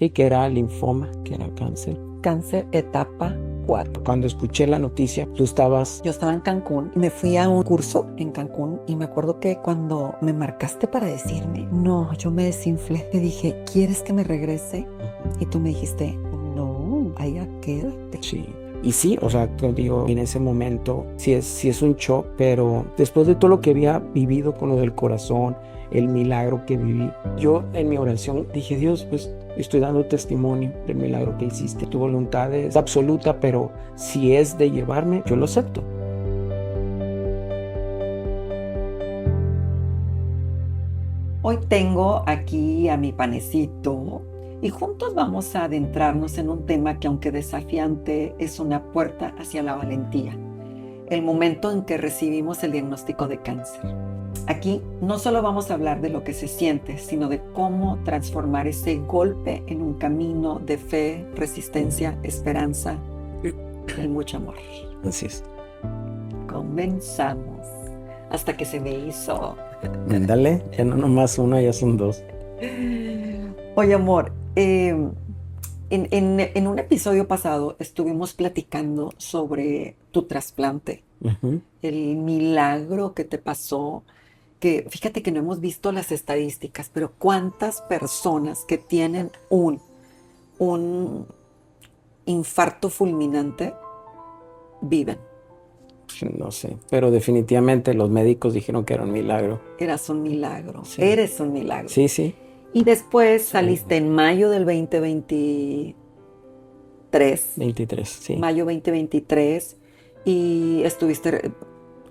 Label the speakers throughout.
Speaker 1: Sí, que era linfoma, que era cáncer.
Speaker 2: Cáncer etapa 4.
Speaker 1: Cuando escuché la noticia, tú estabas...
Speaker 2: Yo estaba en Cancún y me fui a un curso en Cancún y me acuerdo que cuando me marcaste para decirme, no, yo me desinflé. Te dije, ¿quieres que me regrese? Y tú me dijiste, no, allá quédate.
Speaker 1: Sí. Y sí, o sea, te digo, en ese momento sí es un shock, pero después de todo lo que había vivido con lo del corazón, el milagro que viví, yo en mi oración dije, Dios, pues estoy dando testimonio del milagro que hiciste. Tu voluntad es absoluta, pero si es de llevarme, yo lo acepto.
Speaker 2: Hoy tengo aquí a mi panecito y juntos vamos a adentrarnos en un tema que, aunque desafiante, es una puerta hacia la valentía. El momento en que recibimos el diagnóstico de cáncer. Aquí no solo vamos a hablar de lo que se siente, sino de cómo transformar ese golpe en un camino de fe, resistencia, esperanza y mucho amor.
Speaker 1: Así es.
Speaker 2: Comenzamos. Hasta que se me hizo.
Speaker 1: Ándale, ya no nomás una, ya son dos.
Speaker 2: Oye, amor, en un episodio pasado estuvimos platicando sobre tu trasplante, el milagro que te pasó, que fíjate que no hemos visto las estadísticas, pero cuántas personas que tienen un infarto fulminante viven.
Speaker 1: No sé, pero definitivamente los médicos dijeron que era un milagro.
Speaker 2: Eras un milagro,
Speaker 1: Sí.
Speaker 2: Eres un milagro.
Speaker 1: Sí, sí.
Speaker 2: Y después saliste en mayo del 2023.
Speaker 1: 23, sí.
Speaker 2: Mayo 2023 y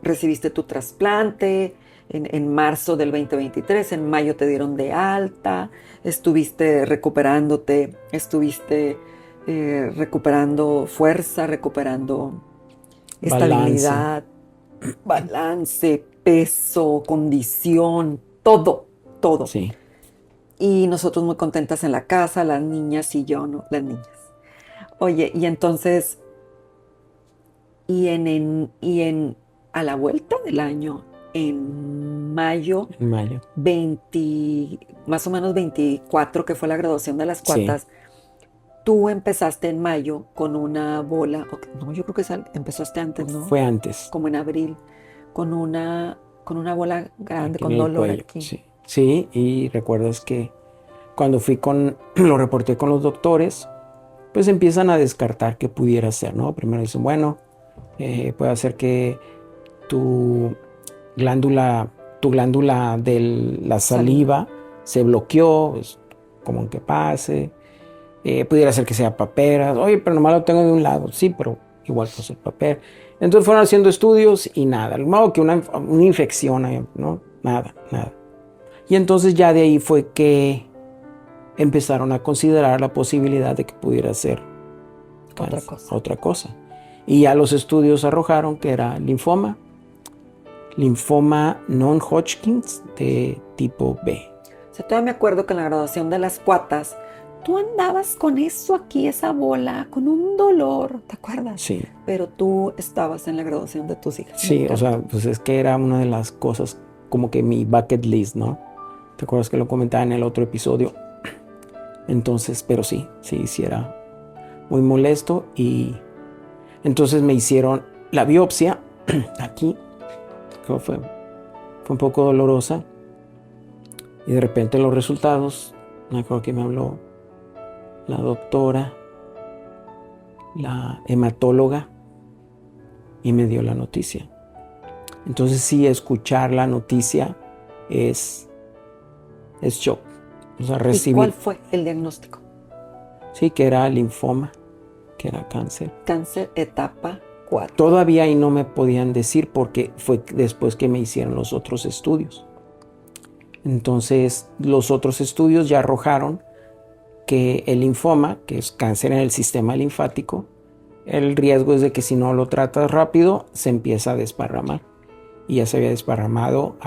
Speaker 2: recibiste tu trasplante en marzo del 2023, en mayo te dieron de alta, estuviste recuperándote, recuperando fuerza, recuperando estabilidad, balance, peso, condición, todo.
Speaker 1: Sí.
Speaker 2: Y nosotros muy contentas en la casa, las niñas y yo, ¿no? Las niñas. Oye, y entonces, a la vuelta del año, en mayo,
Speaker 1: En mayo.
Speaker 2: 20, más o menos 24, que fue la graduación de las cuatas, tú empezaste en mayo con una bola, no, yo creo que empezaste antes, ¿no?
Speaker 1: Fue antes.
Speaker 2: Como en abril, con una bola grande,
Speaker 1: Aquí
Speaker 2: con
Speaker 1: en el
Speaker 2: dolor
Speaker 1: cuello,
Speaker 2: aquí.
Speaker 1: sí. Sí, y recuerdas que cuando lo reporté con los doctores, pues empiezan a descartar qué pudiera ser, ¿no? Primero dicen, bueno, puede ser que tu glándula de la saliva se bloqueó, es común que pase. Pudiera ser que sea paperas. Oye, pero nomás lo tengo de un lado. Sí, pero igual puede ser papera. Entonces fueron haciendo estudios y nada. Al modo que una infección, ¿no? Nada. Y entonces ya de ahí fue que empezaron a considerar la posibilidad de que pudiera ser otra cosa. Y ya los estudios arrojaron que era linfoma non-Hodgkins de tipo B.
Speaker 2: O sea, todavía me acuerdo que en la graduación de las cuatas, tú andabas con eso aquí, esa bola, con un dolor, ¿te acuerdas?
Speaker 1: Sí.
Speaker 2: Pero tú estabas en la graduación de tus hijas.
Speaker 1: Sí, o sea, pues es que era una de las cosas, como que mi bucket list, ¿no? ¿Te acuerdas que lo comentaba en el otro episodio? Entonces, pero sí era muy molesto y entonces me hicieron la biopsia aquí, que fue un poco dolorosa y de repente los resultados, me acuerdo que me habló la doctora, la hematóloga y me dio la noticia. Entonces sí, escuchar la noticia es shock. O sea,
Speaker 2: ¿Y cuál fue el diagnóstico?
Speaker 1: Sí, que era linfoma, que era cáncer.
Speaker 2: Cáncer etapa 4.
Speaker 1: Todavía ahí no me podían decir porque fue después que me hicieron los otros estudios. Entonces, los otros estudios ya arrojaron que el linfoma, que es cáncer en el sistema linfático, el riesgo es de que si no lo tratas rápido, se empieza a desparramar. Y ya se había desparramado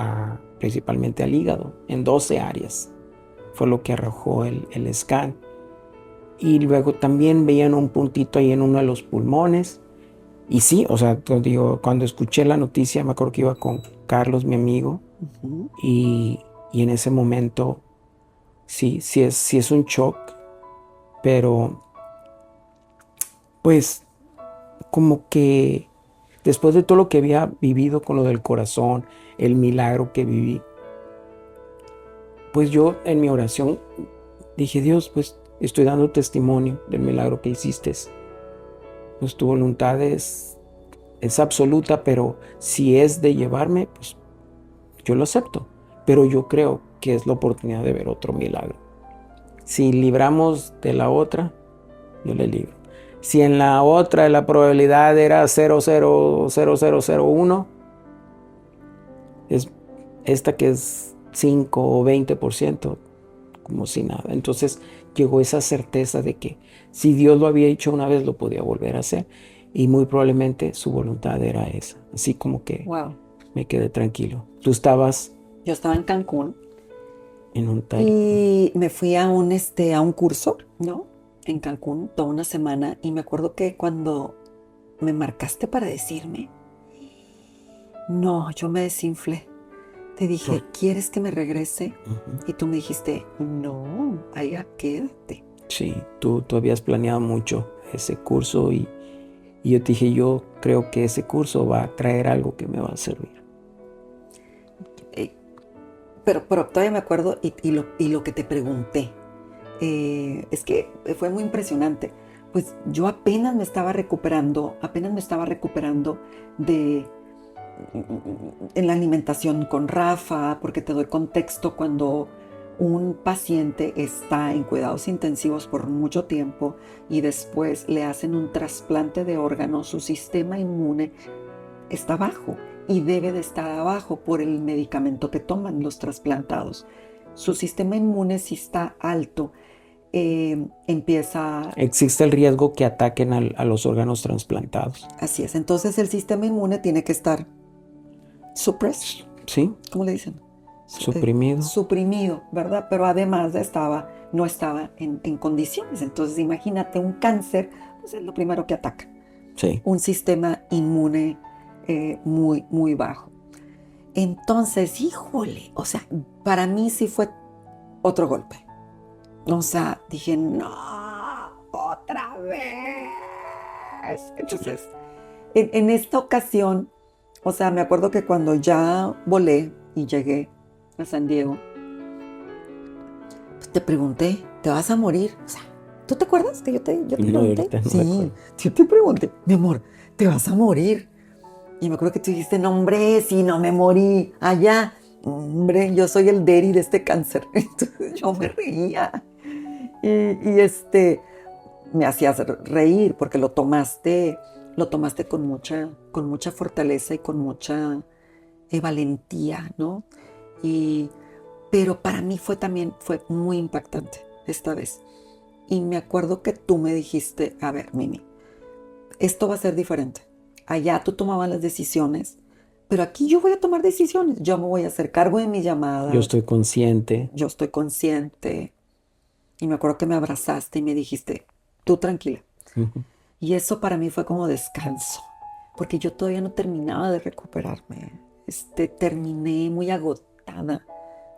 Speaker 1: principalmente al hígado, en 12 áreas. Fue lo que arrojó el scan. Y luego también veían un puntito ahí en uno de los pulmones. Y sí, o sea, te digo, cuando escuché la noticia, me acuerdo que iba con Carlos, mi amigo, y en ese momento sí es un shock, Pero, pues, como que después de todo lo que había vivido con lo del corazón, el milagro que viví, pues yo en mi oración dije, Dios, pues estoy dando testimonio del milagro que hiciste. Pues tu voluntad es absoluta, pero si es de llevarme, pues yo lo acepto. Pero yo creo que es la oportunidad de ver otro milagro. Si libramos de la otra, yo le libro. Si en la otra la probabilidad era 0,00001, es esta que es 5 o 20%, como si nada. Entonces llegó esa certeza de que si Dios lo había hecho una vez, lo podía volver a hacer. Y muy probablemente su voluntad era esa. Así como que
Speaker 2: Wow.
Speaker 1: me quedé tranquilo. Tú estabas
Speaker 2: Yo estaba en Cancún
Speaker 1: en un taller.
Speaker 2: y me fui a un curso, ¿no? En Cancún, toda una semana. Y me acuerdo que cuando me marcaste para decirme, no, yo me desinflé. Te dije, ¿quieres que me regrese? Y tú me dijiste, no, allá quédate.
Speaker 1: Sí, tú habías planeado mucho ese curso y yo te dije, yo creo que ese curso va a traer algo que me va a servir.
Speaker 2: Pero todavía me acuerdo y lo que te pregunté. Es que fue muy impresionante. Pues yo apenas me estaba recuperando de en la alimentación con Rafa, porque te doy contexto, cuando un paciente está en cuidados intensivos por mucho tiempo y después le hacen un trasplante de órganos, su sistema inmune está bajo y debe de estar abajo por el medicamento que toman los trasplantados. Su sistema inmune, si está alto,
Speaker 1: Existe el riesgo que ataquen a los órganos trasplantados.
Speaker 2: Así es. Entonces el sistema inmune tiene que estar suppressed.
Speaker 1: ¿Sí?
Speaker 2: ¿Cómo le dicen?
Speaker 1: Suprimido.
Speaker 2: Suprimido, ¿verdad? Pero además no estaba en condiciones. Entonces imagínate un cáncer, pues es lo primero que ataca.
Speaker 1: Sí.
Speaker 2: Un sistema inmune muy, muy bajo. Entonces, híjole, o sea, para mí sí fue otro golpe. O sea, dije, no, otra vez. Entonces, en esta ocasión, o sea, me acuerdo que cuando ya volé y llegué a San Diego, pues te pregunté, ¿te vas a morir? O sea, ¿tú te acuerdas que yo te pregunté?
Speaker 1: No
Speaker 2: sí, yo te pregunté, mi amor, ¿te vas a morir? Y me acuerdo que tú dijiste, no, hombre, si no me morí allá, hombre, yo soy el daddy de este cáncer. Entonces yo me reía. Y me hacías reír porque lo tomaste con mucha fortaleza y con mucha valentía, ¿no? Pero para mí fue muy impactante esta vez. Y me acuerdo que tú me dijiste, a ver, Mimi, esto va a ser diferente. Allá tú tomabas las decisiones, pero aquí yo voy a tomar decisiones. Yo me voy a hacer cargo de mi llamada.
Speaker 1: Yo estoy consciente.
Speaker 2: Yo estoy consciente. Y me acuerdo que me abrazaste y me dijiste, tú tranquila.
Speaker 1: Uh-huh.
Speaker 2: Y eso para mí fue como descanso, porque yo todavía no terminaba de recuperarme. Terminé muy agotada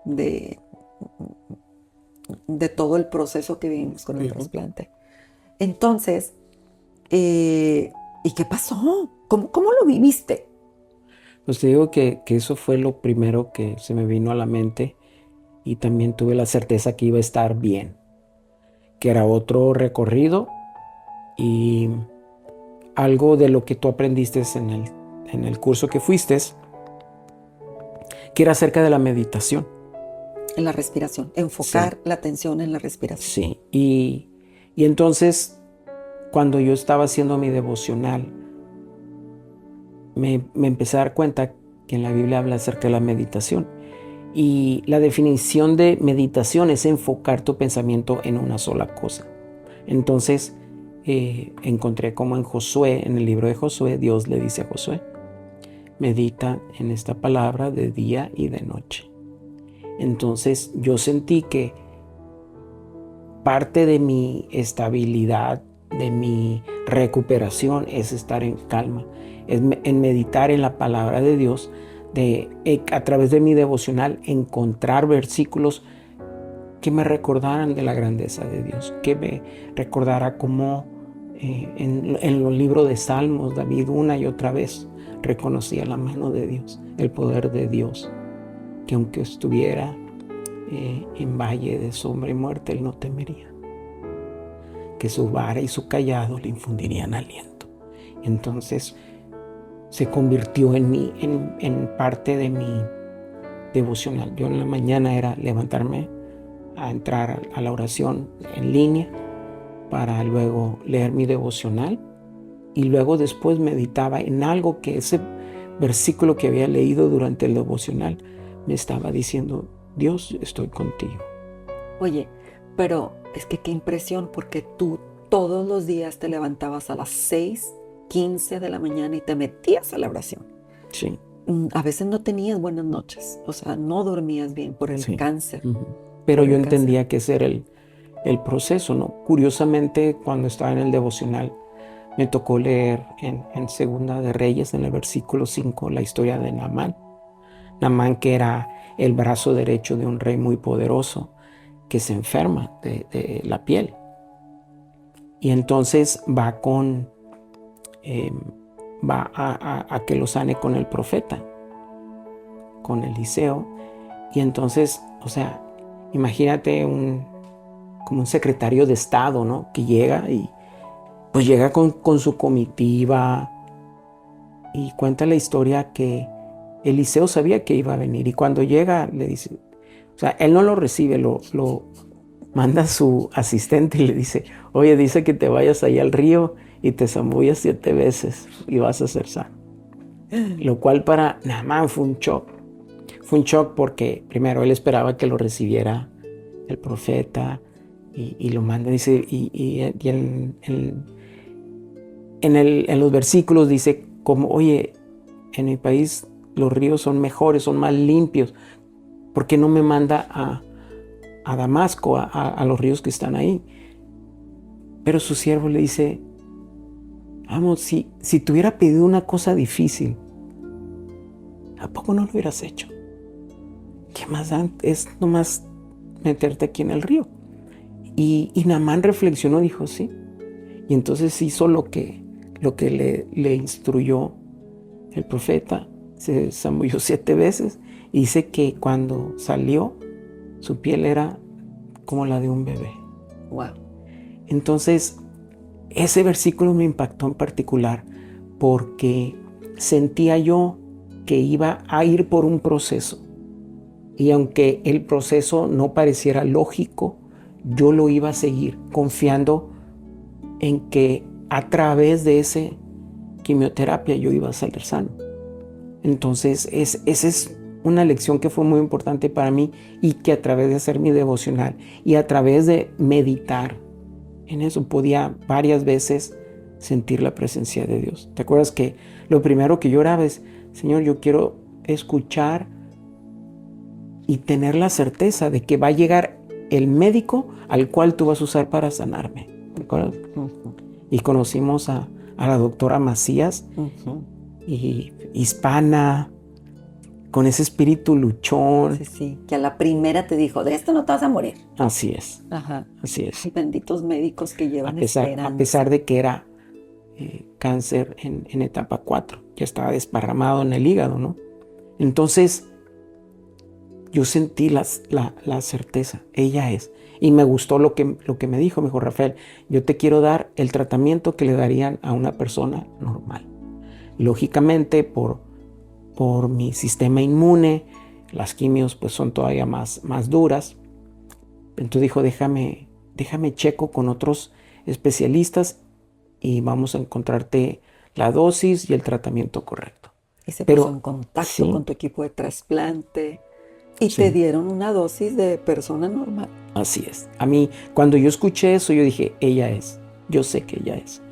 Speaker 2: de todo el proceso que vivimos con el trasplante. Entonces, ¿y qué pasó? ¿Cómo lo viviste?
Speaker 1: Pues te digo que eso fue lo primero que se me vino a la mente, y también tuve la certeza que iba a estar bien, que era otro recorrido y algo de lo que tú aprendiste en el curso que fuiste, que era acerca de la meditación.
Speaker 2: En la respiración, enfocar
Speaker 1: Sí.
Speaker 2: la atención en la respiración.
Speaker 1: Sí, y entonces cuando yo estaba haciendo mi devocional, me empecé a dar cuenta que en la Biblia habla acerca de la meditación. Y la definición de meditación es enfocar tu pensamiento en una sola cosa. Entonces encontré como en Josué, en el libro de Josué, Dios le dice a Josué, medita en esta palabra de día y de noche. Entonces yo sentí que parte de mi estabilidad, de mi recuperación, es estar en calma, es en meditar en la palabra de Dios, a través de mi devocional encontrar versículos que me recordaran de la grandeza de Dios, que me recordara cómo en los libros de Salmos David una y otra vez reconocía la mano de Dios, el poder de Dios, que aunque estuviera en valle de sombra y muerte, él no temería, que su vara y su cayado le infundirían aliento. Entonces se convirtió en parte de mi devocional. Yo en la mañana era levantarme a entrar a la oración en línea para luego leer mi devocional y luego después meditaba en algo que ese versículo que había leído durante el devocional me estaba diciendo: Dios, estoy contigo.
Speaker 2: Oye, pero es que qué impresión, porque tú todos los días te levantabas a las 6:15 de la mañana y te metías a la oración.
Speaker 1: Sí.
Speaker 2: A veces no tenías buenas noches, o sea, no dormías bien por el cáncer.
Speaker 1: Pero yo entendía que ese era el proceso, ¿no? Curiosamente, cuando estaba en el devocional, me tocó leer en Segunda de Reyes, en el versículo 5, la historia de Naamán. Naamán, que era el brazo derecho de un rey muy poderoso, que se enferma de la piel. Y entonces va a que lo sane con el profeta, con Eliseo. Y entonces, o sea, imagínate como un secretario de Estado, ¿no? Que llega y pues llega con su comitiva y cuenta la historia que Eliseo sabía que iba a venir, y cuando llega le dice, o sea, él no lo recibe, lo manda a su asistente y le dice: oye, dice que te vayas allá al río y te zambullas 7 veces y vas a ser sano. Lo cual para Naamán fue un shock. Fue un shock porque primero él esperaba que lo recibiera el profeta y lo manda, dice, y en los versículos dice como: oye, en mi país los ríos son mejores, son más limpios, ¿por qué no me manda a Damasco, a los ríos que están ahí? Pero su siervo le dice: vamos, si te hubiera pedido una cosa difícil, ¿a poco no lo hubieras hecho? ¿Qué más da? Es nomás meterte aquí en el río. Y Naamán reflexionó, dijo: sí. Y entonces hizo lo que le instruyó el profeta. Se zambulló 7 veces y dice que cuando salió, su piel era como la de un bebé.
Speaker 2: Wow.
Speaker 1: Entonces, ese versículo me impactó en particular porque sentía yo que iba a ir por un proceso. Y aunque el proceso no pareciera lógico, yo lo iba a seguir confiando en que a través de esa quimioterapia yo iba a salir sano. Entonces, esa es una lección que fue muy importante para mí, y que a través de hacer mi devocional y a través de meditar en eso podía varias veces sentir la presencia de Dios. ¿Te acuerdas que lo primero que yo oraba es: Señor, yo quiero escuchar y tener la certeza de que va a llegar el médico al cual tú vas a usar para sanarme? ¿Te acuerdas? Y conocimos a la doctora Macías, y hispana, con ese espíritu luchón.
Speaker 2: Sí, que a la primera te dijo: de esto no te vas a morir.
Speaker 1: Así es.
Speaker 2: Ajá.
Speaker 1: Así es.
Speaker 2: Y benditos médicos que llevan esperanza.
Speaker 1: A pesar de que era cáncer en etapa 4, ya estaba desparramado en el hígado, ¿no? Entonces, yo sentí la certeza, ella es. Y me gustó lo que me dijo. Me dijo: Rafael, yo te quiero dar el tratamiento que le darían a una persona normal. Lógicamente, por mi sistema inmune, las quimios pues son todavía más duras. Entonces dijo: déjame checo con otros especialistas y vamos a encontrarte la dosis y el tratamiento correcto.
Speaker 2: Y se puso en contacto con tu equipo de trasplante y te dieron una dosis de persona normal.
Speaker 1: Así es. A mí, cuando yo escuché eso, yo dije: ella es. Yo sé que ella es.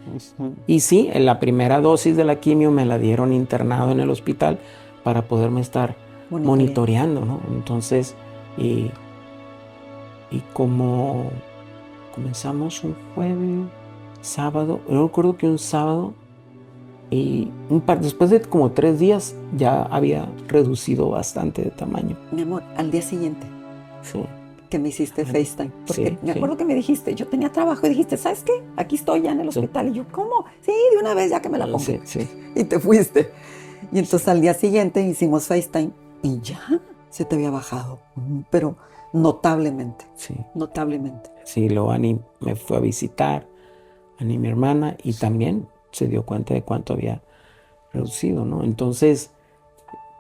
Speaker 1: Y sí, en la primera dosis de la quimio me la dieron internado en el hospital para poderme estar monitoreando, ¿no? Entonces, y como comenzamos un jueves, sábado, yo recuerdo que un sábado, y después de como 3 días ya había reducido bastante de tamaño.
Speaker 2: Mi amor, al día siguiente.
Speaker 1: Sí.
Speaker 2: que me hiciste FaceTime. Porque
Speaker 1: Sí,
Speaker 2: me acuerdo que me dijiste, yo tenía trabajo y dijiste, ¿sabes qué? Aquí estoy ya en el
Speaker 1: sí,
Speaker 2: hospital. Y yo, ¿cómo? Sí, de una vez ya que me la pongo.
Speaker 1: sí, sí,
Speaker 2: Y te fuiste. Y entonces al día siguiente hicimos FaceTime y ya se te había bajado. Pero notablemente,
Speaker 1: sí.
Speaker 2: notablemente.
Speaker 1: Sí, luego Ani me fue a visitar, Ani mi hermana, y también se dio cuenta de cuánto había reducido, ¿no? Entonces,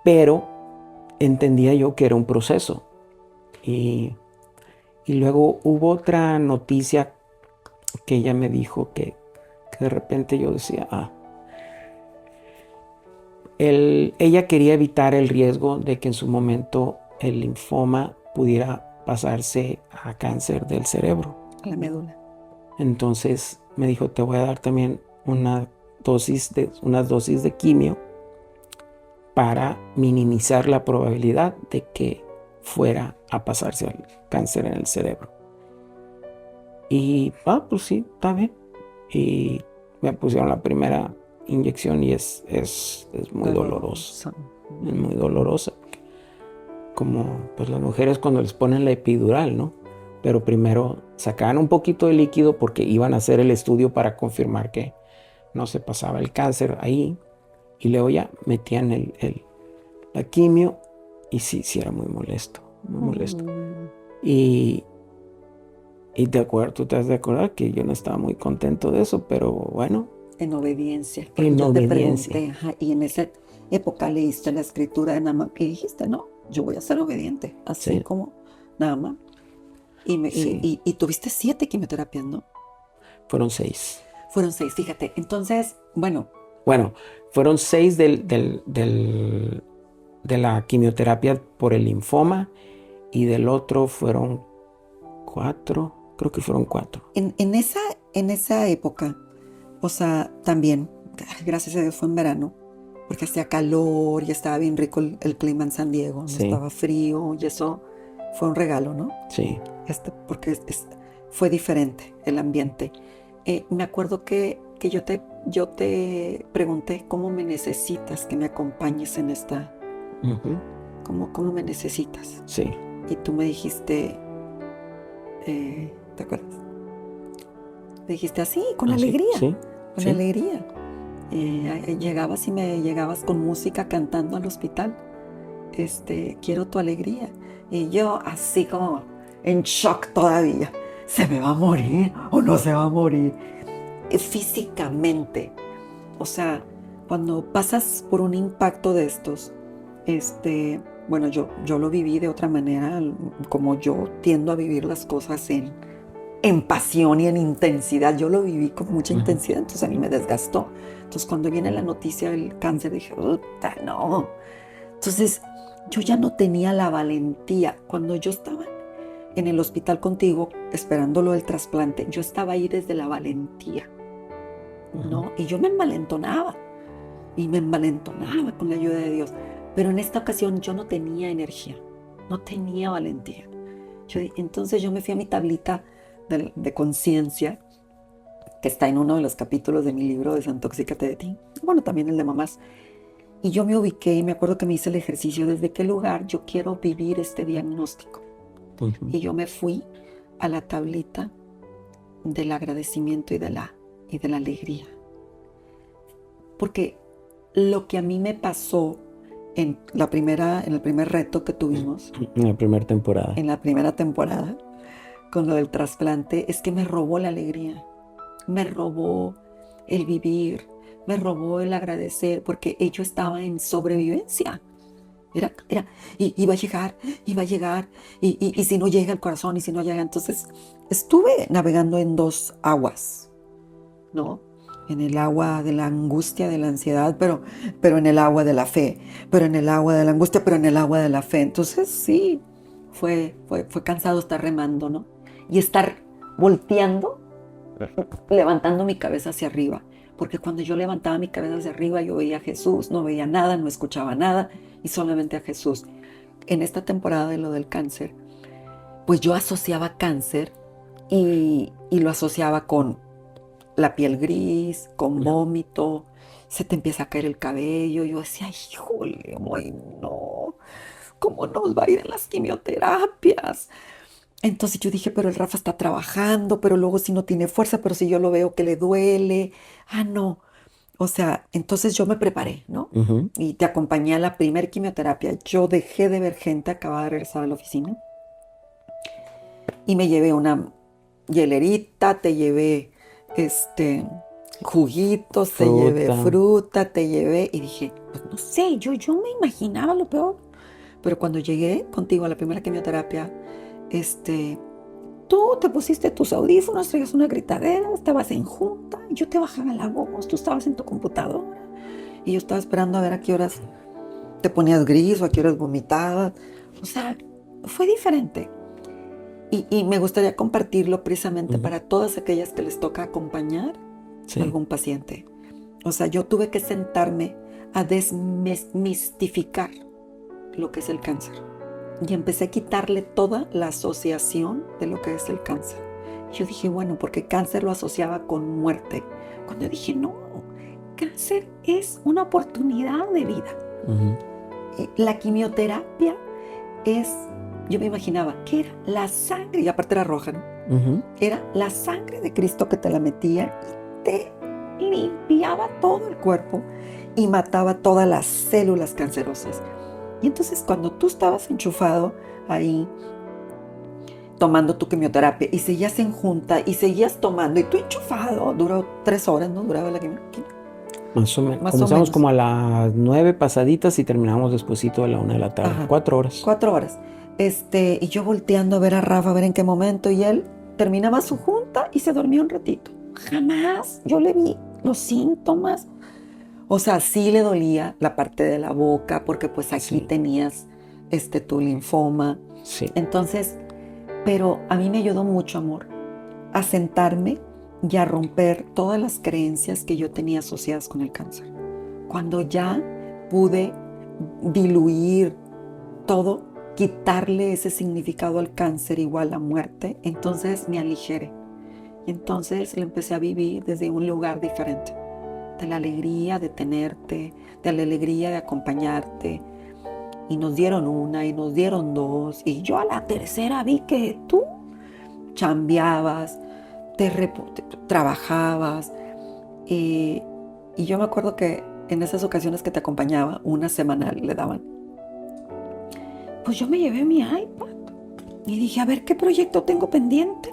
Speaker 1: pero entendía yo que era un proceso. Y, y luego hubo otra noticia que ella me dijo que de repente yo decía, ella quería evitar el riesgo de que en su momento el linfoma pudiera pasarse a cáncer del cerebro.
Speaker 2: La médula.
Speaker 1: Entonces me dijo, te voy a dar también unas dosis de quimio para minimizar la probabilidad de que fuera a pasarse al cáncer en el cerebro. Y, pues sí, está bien. Y me pusieron la primera inyección y es muy doloroso. Es muy dolorosa. Como pues las mujeres cuando les ponen la epidural, ¿no? Pero primero sacaban un poquito de líquido porque iban a hacer el estudio para confirmar que no se pasaba el cáncer ahí. Y luego ya metían la quimio y sí era muy molesto, muy molesto. Y tú te has de acordar que yo no estaba muy contento de eso, pero bueno.
Speaker 2: En obediencia.
Speaker 1: En
Speaker 2: yo
Speaker 1: obediencia.
Speaker 2: Te pregunté, y en esa época leíste la escritura de Naamán y dijiste, no, yo voy a ser obediente, así
Speaker 1: Sí.
Speaker 2: como Naamán.
Speaker 1: Sí.
Speaker 2: Y tuviste 7 quimioterapias, ¿no?
Speaker 1: Fueron 6.
Speaker 2: Fueron 6, fíjate. Entonces, bueno,
Speaker 1: fueron 6 de la quimioterapia por el linfoma y del otro fueron 4, creo que fueron 4.
Speaker 2: en esa época, o sea, también, gracias a Dios fue en verano, porque hacía calor y estaba bien rico el clima en San Diego, no
Speaker 1: Sí.
Speaker 2: estaba frío y eso fue un regalo, ¿no?
Speaker 1: Sí.
Speaker 2: Porque fue diferente el ambiente. Me acuerdo que yo te pregunté cómo me necesitas que me acompañes en esta,
Speaker 1: Ujú.
Speaker 2: cómo me necesitas.
Speaker 1: Sí.
Speaker 2: Y tú me dijiste, ¿te acuerdas? Me dijiste así, con alegría,
Speaker 1: Sí.
Speaker 2: con
Speaker 1: Sí.
Speaker 2: alegría. Llegabas y me llegabas con música cantando al hospital. Quiero tu alegría. Y yo así como en shock todavía. ¿Se me va a morir o no se va a morir? Físicamente. O sea, cuando pasas por un impacto de estos, bueno, yo lo viví de otra manera, como yo tiendo a vivir las cosas en pasión y en intensidad. Yo lo viví con mucha intensidad, entonces a mí me desgastó. Entonces cuando viene la noticia del cáncer, dije, puta, no. Entonces yo ya no tenía la valentía. Cuando yo estaba en el hospital contigo, esperándolo el trasplante, yo estaba ahí desde la valentía, ¿no? Y yo me envalentonaba con la ayuda de Dios. Pero en esta ocasión yo no tenía energía, no tenía valentía. Entonces yo me fui a mi tablita de conciencia, que está en uno de los capítulos de mi libro Desintoxícate de ti, bueno, también el de mamás, y yo me ubiqué y me acuerdo que me hice el ejercicio, ¿desde qué lugar yo quiero vivir este diagnóstico? Y yo me fui a la tablita del agradecimiento y de la alegría, porque lo que a mí me pasó en el primer reto que tuvimos,
Speaker 1: en la primera temporada,
Speaker 2: con lo del trasplante, es que me robó la alegría, me robó el vivir, me robó el agradecer, porque yo estaba en sobrevivencia. Iba a llegar, y si no llega el corazón, y si no llega, entonces estuve navegando en 2 aguas, ¿no? En el agua de la angustia, de la ansiedad, pero en el agua de la fe, pero en el agua de la angustia, pero en el agua de la fe. Entonces sí, fue cansado estar remando, ¿no? Y estar volteando, levantando mi cabeza hacia arriba, porque cuando yo levantaba mi cabeza hacia arriba, yo veía a Jesús, no veía nada, no escuchaba nada, y solamente a Jesús. En esta temporada de lo del cáncer, pues yo asociaba cáncer y lo asociaba con la piel gris, con vómito, se te empieza a caer el cabello. Yo decía, híjole, no, ¿cómo nos va a ir en las quimioterapias? Entonces yo dije, pero el Rafa está trabajando, pero luego si no tiene fuerza, pero si yo lo veo que le duele. Ah, no. O sea, entonces yo me preparé, ¿no?
Speaker 1: Ujú.
Speaker 2: Y te acompañé a la primer quimioterapia. Yo dejé de ver gente, acababa de regresar a la oficina. Y me llevé una hielerita, te llevé este juguitos, te llevé
Speaker 1: Fruta.
Speaker 2: fruta, te llevé. Y dije, pues no sé, yo me imaginaba lo peor. Pero cuando llegué contigo a la primera quimioterapia, tú te pusiste tus audífonos, traías una gritadera, estabas en junta, yo te bajaba la voz, tú estabas en tu computadora y yo estaba esperando a ver a qué horas te ponías gris o a qué horas vomitabas. O sea, fue diferente. Y me gustaría compartirlo precisamente
Speaker 1: Ujú.
Speaker 2: para todas aquellas que les toca acompañar a
Speaker 1: Sí,
Speaker 2: algún paciente. O sea, yo tuve que sentarme a desmistificar lo que es el cáncer. Y empecé a quitarle toda la asociación de lo que es el cáncer. Yo dije, bueno, porque cáncer lo asociaba con muerte. Cuando dije, no, cáncer es una oportunidad de vida.
Speaker 1: ujú,
Speaker 2: La quimioterapia es, yo me imaginaba que era la sangre, y aparte era roja, ¿no?
Speaker 1: ujú.
Speaker 2: Era la sangre de Cristo que te la metía y te limpiaba todo el cuerpo y mataba todas las células cancerosas. Y entonces cuando tú estabas enchufado ahí tomando tu quimioterapia y seguías en junta y seguías tomando y tú enchufado, duró 3 horas, ¿no? Duraba la quimioterapia.
Speaker 1: Más o menos.
Speaker 2: Más o
Speaker 1: Comenzamos
Speaker 2: menos.
Speaker 1: como a las 9 pasaditas y terminamos despuesito de la 1 de la tarde.
Speaker 2: Ajá.
Speaker 1: 4 horas.
Speaker 2: 4 horas. Y yo volteando a ver a Rafa, a ver en qué momento, y él terminaba su junta y se dormía un ratito. Jamás yo le vi los síntomas. O sea, sí le dolía la parte de la boca, porque pues aquí
Speaker 1: Sí,
Speaker 2: tenías tu linfoma.
Speaker 1: sí.
Speaker 2: Entonces, pero a mí me ayudó mucho, amor, a sentarme y a romper todas las creencias que yo tenía asociadas con el cáncer. Cuando ya pude diluir todo, quitarle ese significado al cáncer igual a muerte, entonces me aligeré. Y entonces lo empecé a vivir desde un lugar diferente, de la alegría de tenerte, de la alegría de acompañarte. Y nos dieron una y nos dieron dos. Y yo a la tercera vi que tú chambeabas, trabajabas. Y, y yo me acuerdo que en esas ocasiones que te acompañaba, una semanal le daban. Pues yo me llevé mi iPad y dije, a ver qué proyecto tengo pendiente.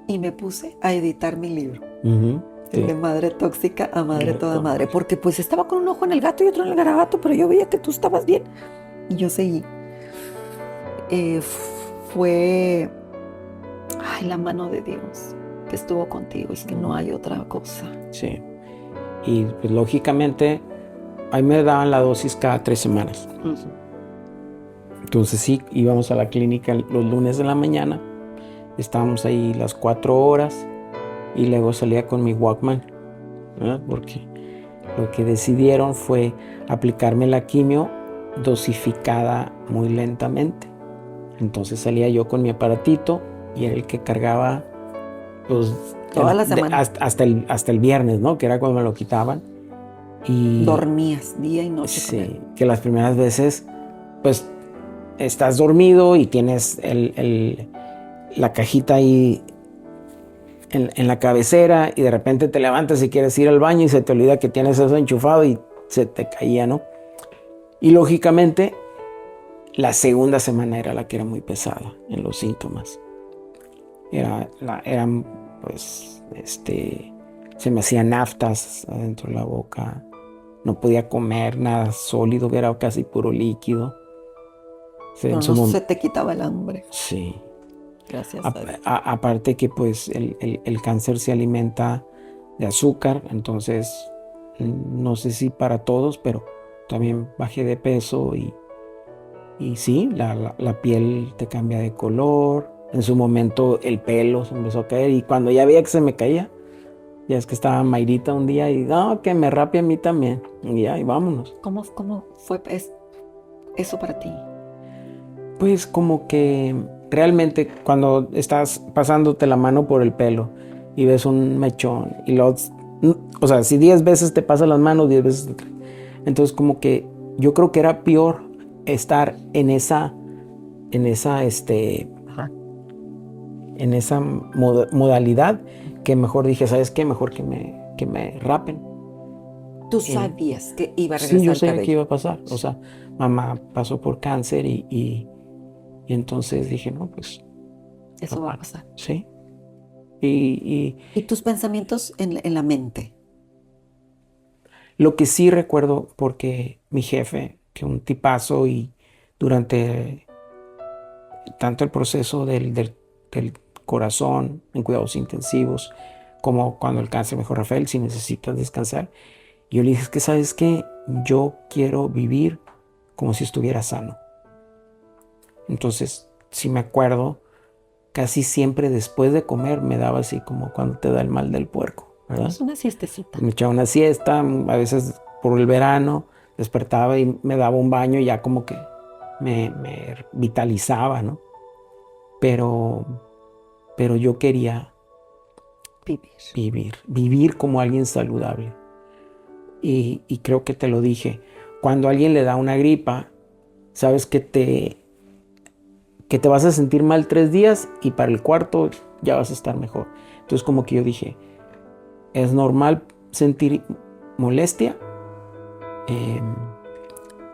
Speaker 2: Y me puse a editar mi libro.
Speaker 1: Ujú,
Speaker 2: El
Speaker 1: sí.
Speaker 2: de madre tóxica a madre
Speaker 1: Madre
Speaker 2: toda madre.
Speaker 1: tóxica.
Speaker 2: Porque pues estaba con un ojo en el gato y otro en el garabato, pero yo veía que tú estabas bien. Y yo seguí. Eh, fue, ay, la mano de Dios que estuvo contigo. Es que no hay otra cosa.
Speaker 1: Sí. Y pues lógicamente, ahí me daban la dosis cada 3 semanas.
Speaker 2: Ujú.
Speaker 1: Entonces sí, íbamos a la clínica los lunes de la mañana. Estábamos ahí las 4 horas y luego salía con mi Walkman, ¿verdad? Porque lo que decidieron fue aplicarme la quimio dosificada muy lentamente. Entonces salía yo con mi aparatito y era el que cargaba pues,
Speaker 2: Toda la semana.
Speaker 1: hasta el viernes, ¿no? Que era cuando me lo quitaban. Y
Speaker 2: Dormías día y noche con él.
Speaker 1: sí, que las primeras veces, pues estás dormido y tienes la cajita ahí en la cabecera y de repente te levantas y quieres ir al baño y se te olvida que tienes eso enchufado y se te caía, ¿no? Y lógicamente la segunda semana era la que era muy pesada en los síntomas. Eran pues, se me hacían naftas adentro de la boca. No podía comer nada sólido, era casi puro líquido. Sí,
Speaker 2: No, no se te quitaba el hambre.
Speaker 1: sí.
Speaker 2: Gracias a Dios.
Speaker 1: Aparte que pues el cáncer se alimenta de azúcar, entonces no sé si para todos, pero también bajé de peso y sí, la piel te cambia de color. En su momento el pelo se empezó a caer y cuando ya veía que se me caía, ya es que estaba Mayrita un día y no, que me rape a mí también. Y ya, y vámonos.
Speaker 2: ¿Cómo fue eso para ti?
Speaker 1: Pues como que realmente cuando estás pasándote la mano por el pelo y ves un mechón y o sea, si 10 veces te pasan las manos, 10 veces entonces como que yo creo que era peor estar en esa
Speaker 2: Ajá.
Speaker 1: en esa modalidad que mejor dije, ¿sabes qué? Mejor que me rapen.
Speaker 2: Tú sabías que iba a regresar
Speaker 1: Sí, yo
Speaker 2: el
Speaker 1: sabía
Speaker 2: cabello.
Speaker 1: que iba a pasar. O sea, mamá pasó por cáncer y entonces dije, no, pues
Speaker 2: Eso va a pasar.
Speaker 1: sí. Y
Speaker 2: ¿Y tus pensamientos en la mente?
Speaker 1: lo que sí recuerdo, porque mi jefe, que un tipazo, y durante tanto el proceso del corazón en cuidados intensivos, como cuando el cáncer me dijo, Rafael, si necesitas descansar, yo le dije, es que sabes que yo quiero vivir como si estuviera sano. Entonces, si me acuerdo, casi siempre después de comer me daba así como cuando te da el mal del puerco, ¿verdad?
Speaker 2: Es una siestecita.
Speaker 1: Me echaba una siesta, a veces por el verano despertaba y me daba un baño y ya como que me vitalizaba, ¿no? Pero yo quería vivir como alguien saludable. Y creo que te lo dije, cuando a alguien le da una gripa, sabes que te vas a sentir mal 3 días y para el cuarto ya vas a estar mejor. Entonces como que yo dije, es normal sentir molestia,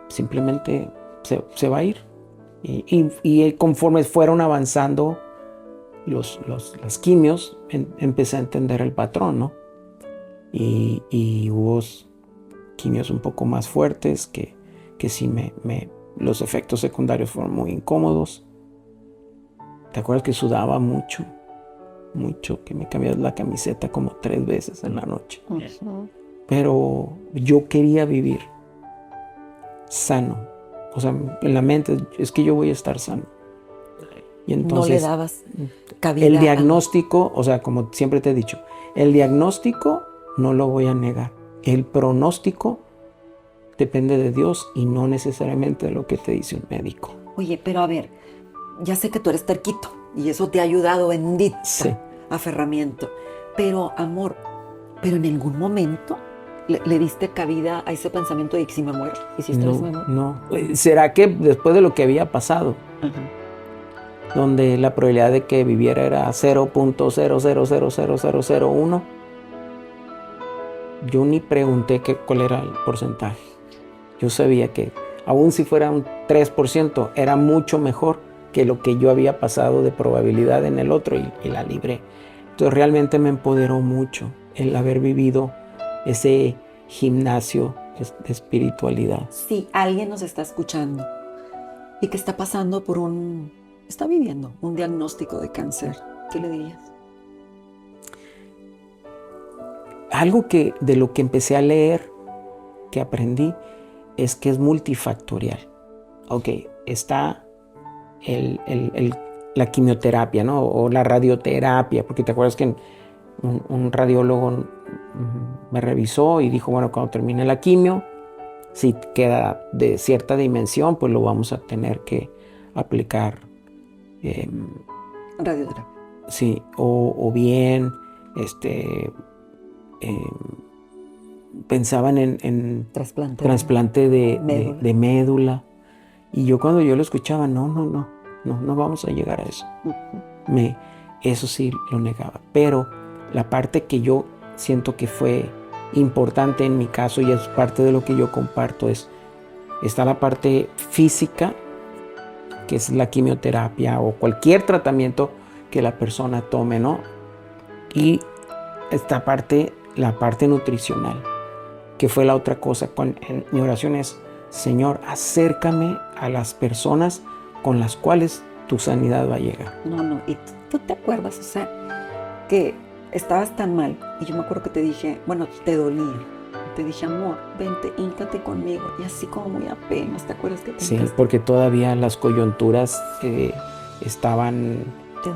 Speaker 1: simplemente se va a ir. Y conforme fueron avanzando las quimios, empecé a entender el patrón, ¿no? Y hubo quimios un poco más fuertes que sí los efectos secundarios fueron muy incómodos. ¿Te acuerdas que sudaba mucho? Mucho, que me cambiaba la camiseta como 3 veces en la noche.
Speaker 2: Uh-huh.
Speaker 1: Pero yo quería vivir sano. O sea, en la mente es que yo voy a estar sano. Y entonces,
Speaker 2: no le dabas cabida.
Speaker 1: El diagnóstico, o sea, como siempre te he dicho, el diagnóstico no lo voy a negar. El pronóstico depende de Dios y no necesariamente de lo que te dice un médico.
Speaker 2: Oye, pero a ver, ya sé que tú eres terquito y eso te ha ayudado, bendita aferramiento. Pero, amor, pero en algún momento le diste cabida a ese pensamiento de que si me muero, y si esto me muero.
Speaker 1: No. ¿Será que después de lo que había pasado, donde la probabilidad de que viviera era 0.00000001, yo ni pregunté cuál era el porcentaje? Yo sabía que aun si fuera un 3%, era mucho mejor que lo que yo había pasado de probabilidad en el otro y la libré. Entonces realmente me empoderó mucho el haber vivido ese gimnasio de espiritualidad.
Speaker 2: Si alguien nos está escuchando y que está viviendo un diagnóstico de cáncer, ¿qué le dirías?
Speaker 1: Algo de lo que empecé a leer, que aprendí, es que es multifactorial. Ok, está la quimioterapia, ¿no? O la radioterapia, porque te acuerdas que un radiólogo me revisó y dijo, bueno, cuando termine la quimio, si queda de cierta dimensión, pues lo vamos a tener que aplicar.
Speaker 2: Radioterapia.
Speaker 1: Sí, o bien, pensaban en trasplante de médula. Y yo cuando yo lo escuchaba, no vamos a llegar a eso. Eso sí lo negaba. Pero la parte que yo siento que fue importante en mi caso y es parte de lo que yo comparto está la parte física, que es la quimioterapia o cualquier tratamiento que la persona tome, ¿no? Y esta parte, la parte nutricional, que fue la otra cosa. En mi oración es, Señor, acércame a las personas con las cuales tu sanidad va a llegar.
Speaker 2: No, y tú te acuerdas, o sea, que estabas tan mal, y yo me acuerdo que te dije, bueno, te dolía, te dije, amor, vente, híncate conmigo, y así como muy apenas, ¿te acuerdas que te hincaste?
Speaker 1: Sí, porque todavía las coyunturas estaban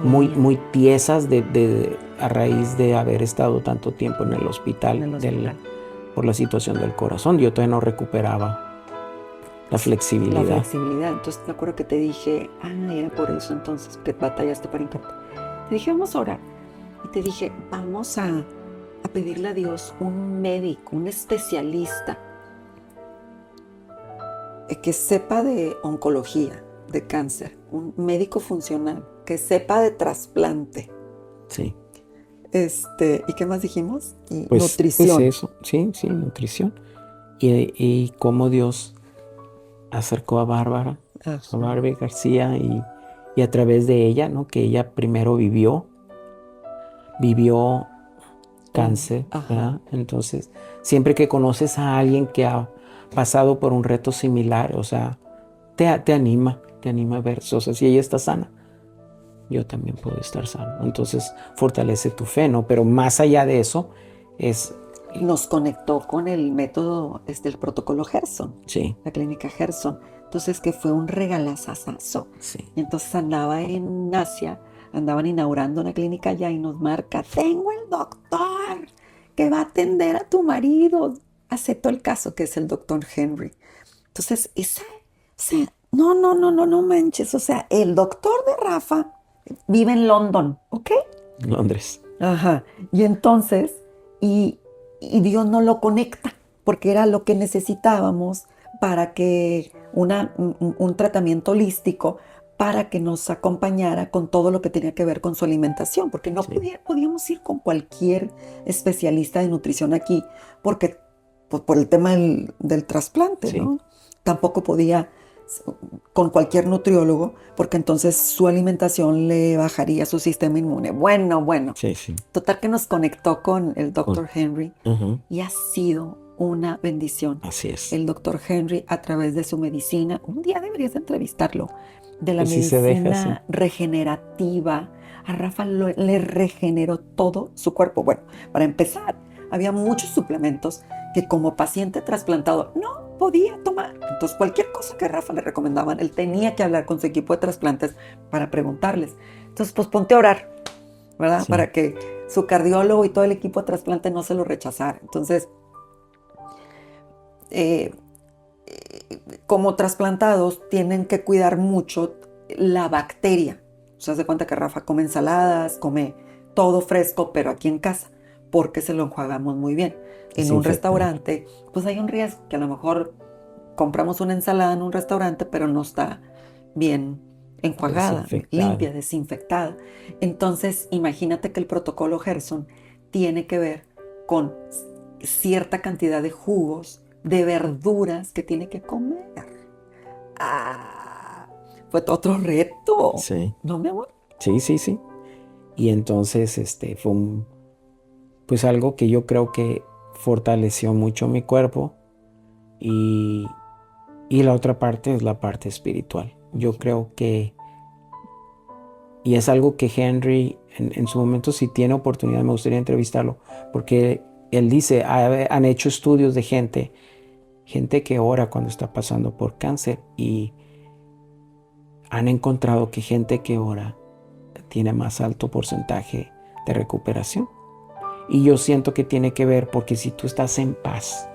Speaker 1: muy tiesas a raíz de haber estado tanto tiempo en el hospital. Por la situación del corazón. Yo todavía no recuperaba la flexibilidad.
Speaker 2: Entonces me acuerdo que te dije, era por eso entonces que batallaste para hincarte. Te dije, vamos a orar. Y te dije, vamos a pedirle a Dios un médico, un especialista que sepa de oncología, de cáncer, un médico funcional que sepa de trasplante.
Speaker 1: Sí.
Speaker 2: ¿Y qué más dijimos? Y
Speaker 1: Pues
Speaker 2: nutrición.
Speaker 1: eso, sí, nutrición. Y cómo Dios acercó a Bárbara,
Speaker 2: Ajá.
Speaker 1: a Barbie García, y a través de ella, ¿no? Que ella primero vivió cáncer,
Speaker 2: Ajá.
Speaker 1: ¿verdad? Entonces, siempre que conoces a alguien que ha pasado por un reto similar, o sea, te anima a ver, o sea, si ella está sana, yo también puedo estar sano. Entonces, fortalece tu fe, ¿no? Pero más allá de eso,
Speaker 2: Nos conectó con el método, el protocolo Gerson,
Speaker 1: sí,
Speaker 2: la clínica Gerson. Entonces, que fue un regalazazazo.
Speaker 1: sí,
Speaker 2: Y entonces andaba en Asia, andaban inaugurando una clínica allá y nos marca, tengo el doctor que va a atender a tu marido. Aceptó el caso, que es el doctor Henry. Entonces, no manches. O sea, el doctor de Rafa vive en London, ¿ok?
Speaker 1: Londres.
Speaker 2: Ajá. Y entonces, y, y Dios no lo conecta, porque era lo que necesitábamos para que un tratamiento holístico, para que nos acompañara con todo lo que tenía que ver con su alimentación, porque no
Speaker 1: Sí.
Speaker 2: podíamos ir con cualquier especialista de nutrición aquí, porque por el tema del trasplante,
Speaker 1: Sí.
Speaker 2: ¿no? Tampoco podía con cualquier nutriólogo, porque entonces su alimentación le bajaría su sistema inmune. Bueno.
Speaker 1: Sí, sí.
Speaker 2: Total que nos conectó con el doctor Henry
Speaker 1: Ujú.
Speaker 2: y ha sido una bendición.
Speaker 1: Así es.
Speaker 2: El doctor Henry, a través de su medicina, un día deberías entrevistarlo, de la
Speaker 1: Pues si se deja,
Speaker 2: medicina regenerativa. A Rafa le regeneró todo su cuerpo. Bueno, para empezar, había muchos suplementos que como paciente trasplantado no podía tomar. Entonces, cualquier cosa que a Rafa le recomendaban, él tenía que hablar con su equipo de trasplantes para preguntarles. Entonces, pues ponte a orar, ¿verdad?
Speaker 1: Sí.
Speaker 2: Para que su cardiólogo y todo el equipo de trasplante no se lo rechazara. Entonces, como trasplantados, tienen que cuidar mucho la bacteria. O sea, se cuenta que Rafa come ensaladas, come todo fresco, pero aquí en casa, porque se lo enjuagamos muy bien. En un restaurante, pues hay un riesgo que a lo mejor compramos una ensalada en un restaurante, pero no está bien enjuagada, limpia, desinfectada. Entonces, imagínate que el protocolo Gerson tiene que ver con cierta cantidad de jugos, de verduras que tiene que comer. Fue otro reto.
Speaker 1: Sí.
Speaker 2: ¿No, mi amor?
Speaker 1: Sí. Y entonces fue pues algo que yo creo que fortaleció mucho mi cuerpo, y la otra parte es la parte espiritual. Yo creo que, y es algo que Henry en su momento, si tiene oportunidad, me gustaría entrevistarlo, porque él dice, han hecho estudios de gente que ora cuando está pasando por cáncer, y han encontrado que gente que ora tiene más alto porcentaje de recuperación. Y yo siento que tiene que ver porque si tú estás en paz,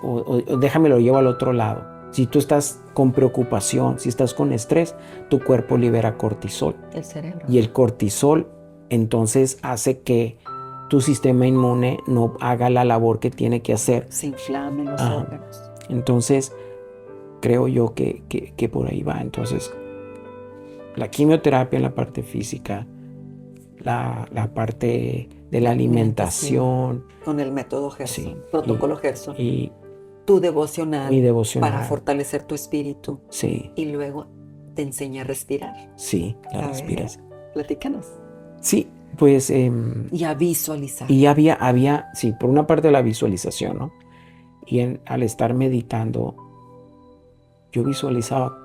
Speaker 1: o déjame lo llevo al otro lado, si tú estás con preocupación, si estás con estrés, tu cuerpo libera cortisol.
Speaker 2: El cerebro.
Speaker 1: Y el cortisol entonces hace que tu sistema inmune no haga la labor que tiene que hacer.
Speaker 2: Se inflamen los órganos.
Speaker 1: Entonces, creo yo que por ahí va. Entonces, la quimioterapia en la parte física, la parte de la alimentación.
Speaker 2: Con el método Gerson,
Speaker 1: Sí,
Speaker 2: protocolo Gerson.
Speaker 1: Y
Speaker 2: tu devocional,
Speaker 1: mi devocional.
Speaker 2: para fortalecer tu espíritu.
Speaker 1: Sí.
Speaker 2: Y luego te enseña a respirar.
Speaker 1: Sí, la respiración.
Speaker 2: Platícanos.
Speaker 1: Sí, pues...
Speaker 2: y a visualizar.
Speaker 1: Y había, sí, por una parte la visualización, ¿no? Y al estar meditando, yo visualizaba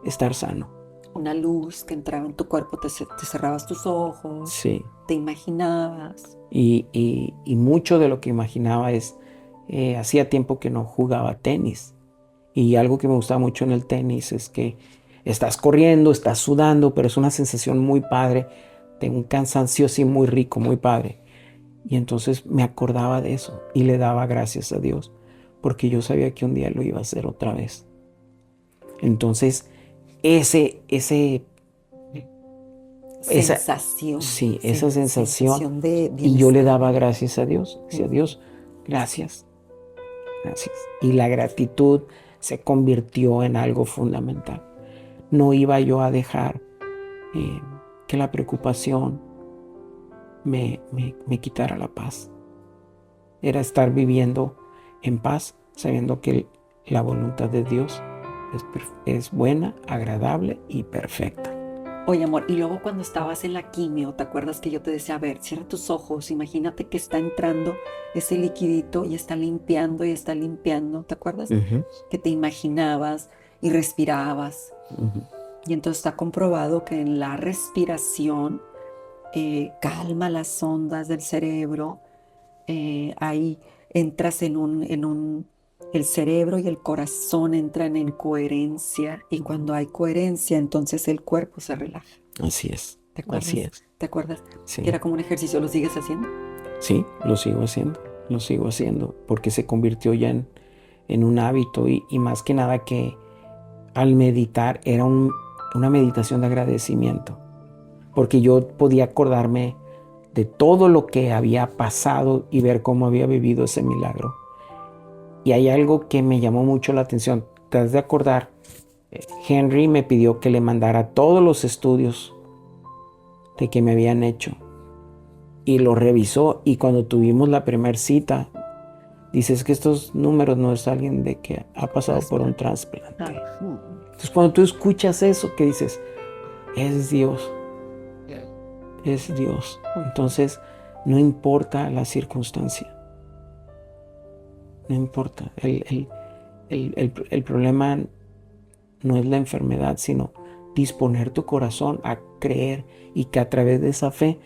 Speaker 1: estar sano.
Speaker 2: Una luz que entraba en tu cuerpo, te cerrabas tus ojos.
Speaker 1: Sí.
Speaker 2: Te imaginabas.
Speaker 1: Y mucho de lo que imaginaba es, hacía tiempo que no jugaba tenis. Y algo que me gustaba mucho en el tenis es que estás corriendo, estás sudando, pero es una sensación muy padre, de un cansancio así muy rico, muy padre. Y entonces me acordaba de eso y le daba gracias a Dios, porque yo sabía que un día lo iba a hacer otra vez. Entonces,
Speaker 2: sensación.
Speaker 1: Sí, esa sensación
Speaker 2: de bienestar.
Speaker 1: Y yo le daba gracias a Dios. Decía, Dios, gracias. Y la gratitud se convirtió en algo fundamental. No iba yo a dejar que la preocupación me quitara la paz. Era estar viviendo en paz, sabiendo que la voluntad de Dios es buena, agradable y perfecta.
Speaker 2: Oye, amor, y luego cuando estabas en la quimio, ¿te acuerdas que yo te decía, a ver, cierra tus ojos, imagínate que está entrando ese liquidito y está limpiando, ¿te acuerdas?
Speaker 1: Uh-huh.
Speaker 2: Que te imaginabas y respirabas.
Speaker 1: Uh-huh.
Speaker 2: Y entonces está comprobado que en la respiración calma las ondas del cerebro, ahí entras el cerebro y el corazón entran en coherencia, y cuando hay coherencia, entonces el cuerpo se relaja.
Speaker 1: Así es.
Speaker 2: ¿Te acuerdas?
Speaker 1: Así es.
Speaker 2: ¿Te acuerdas?
Speaker 1: Sí.
Speaker 2: Que era como un ejercicio, ¿lo sigues haciendo?
Speaker 1: Sí, lo sigo haciendo, porque se convirtió ya en un hábito y más que nada que al meditar era una meditación de agradecimiento, porque yo podía acordarme de todo lo que había pasado y ver cómo había vivido ese milagro. Y hay algo que me llamó mucho la atención. Te has de acordar, Henry me pidió que le mandara todos los estudios de que me habían hecho. Y lo revisó, y cuando tuvimos la primera cita, dices que estos números no es alguien de que ha pasado por un trasplante. Entonces cuando tú escuchas eso, que dices, es Dios. Es Dios. Entonces no importa la circunstancia. No importa. El problema no es la enfermedad, sino disponer tu corazón a creer y que a través de esa fe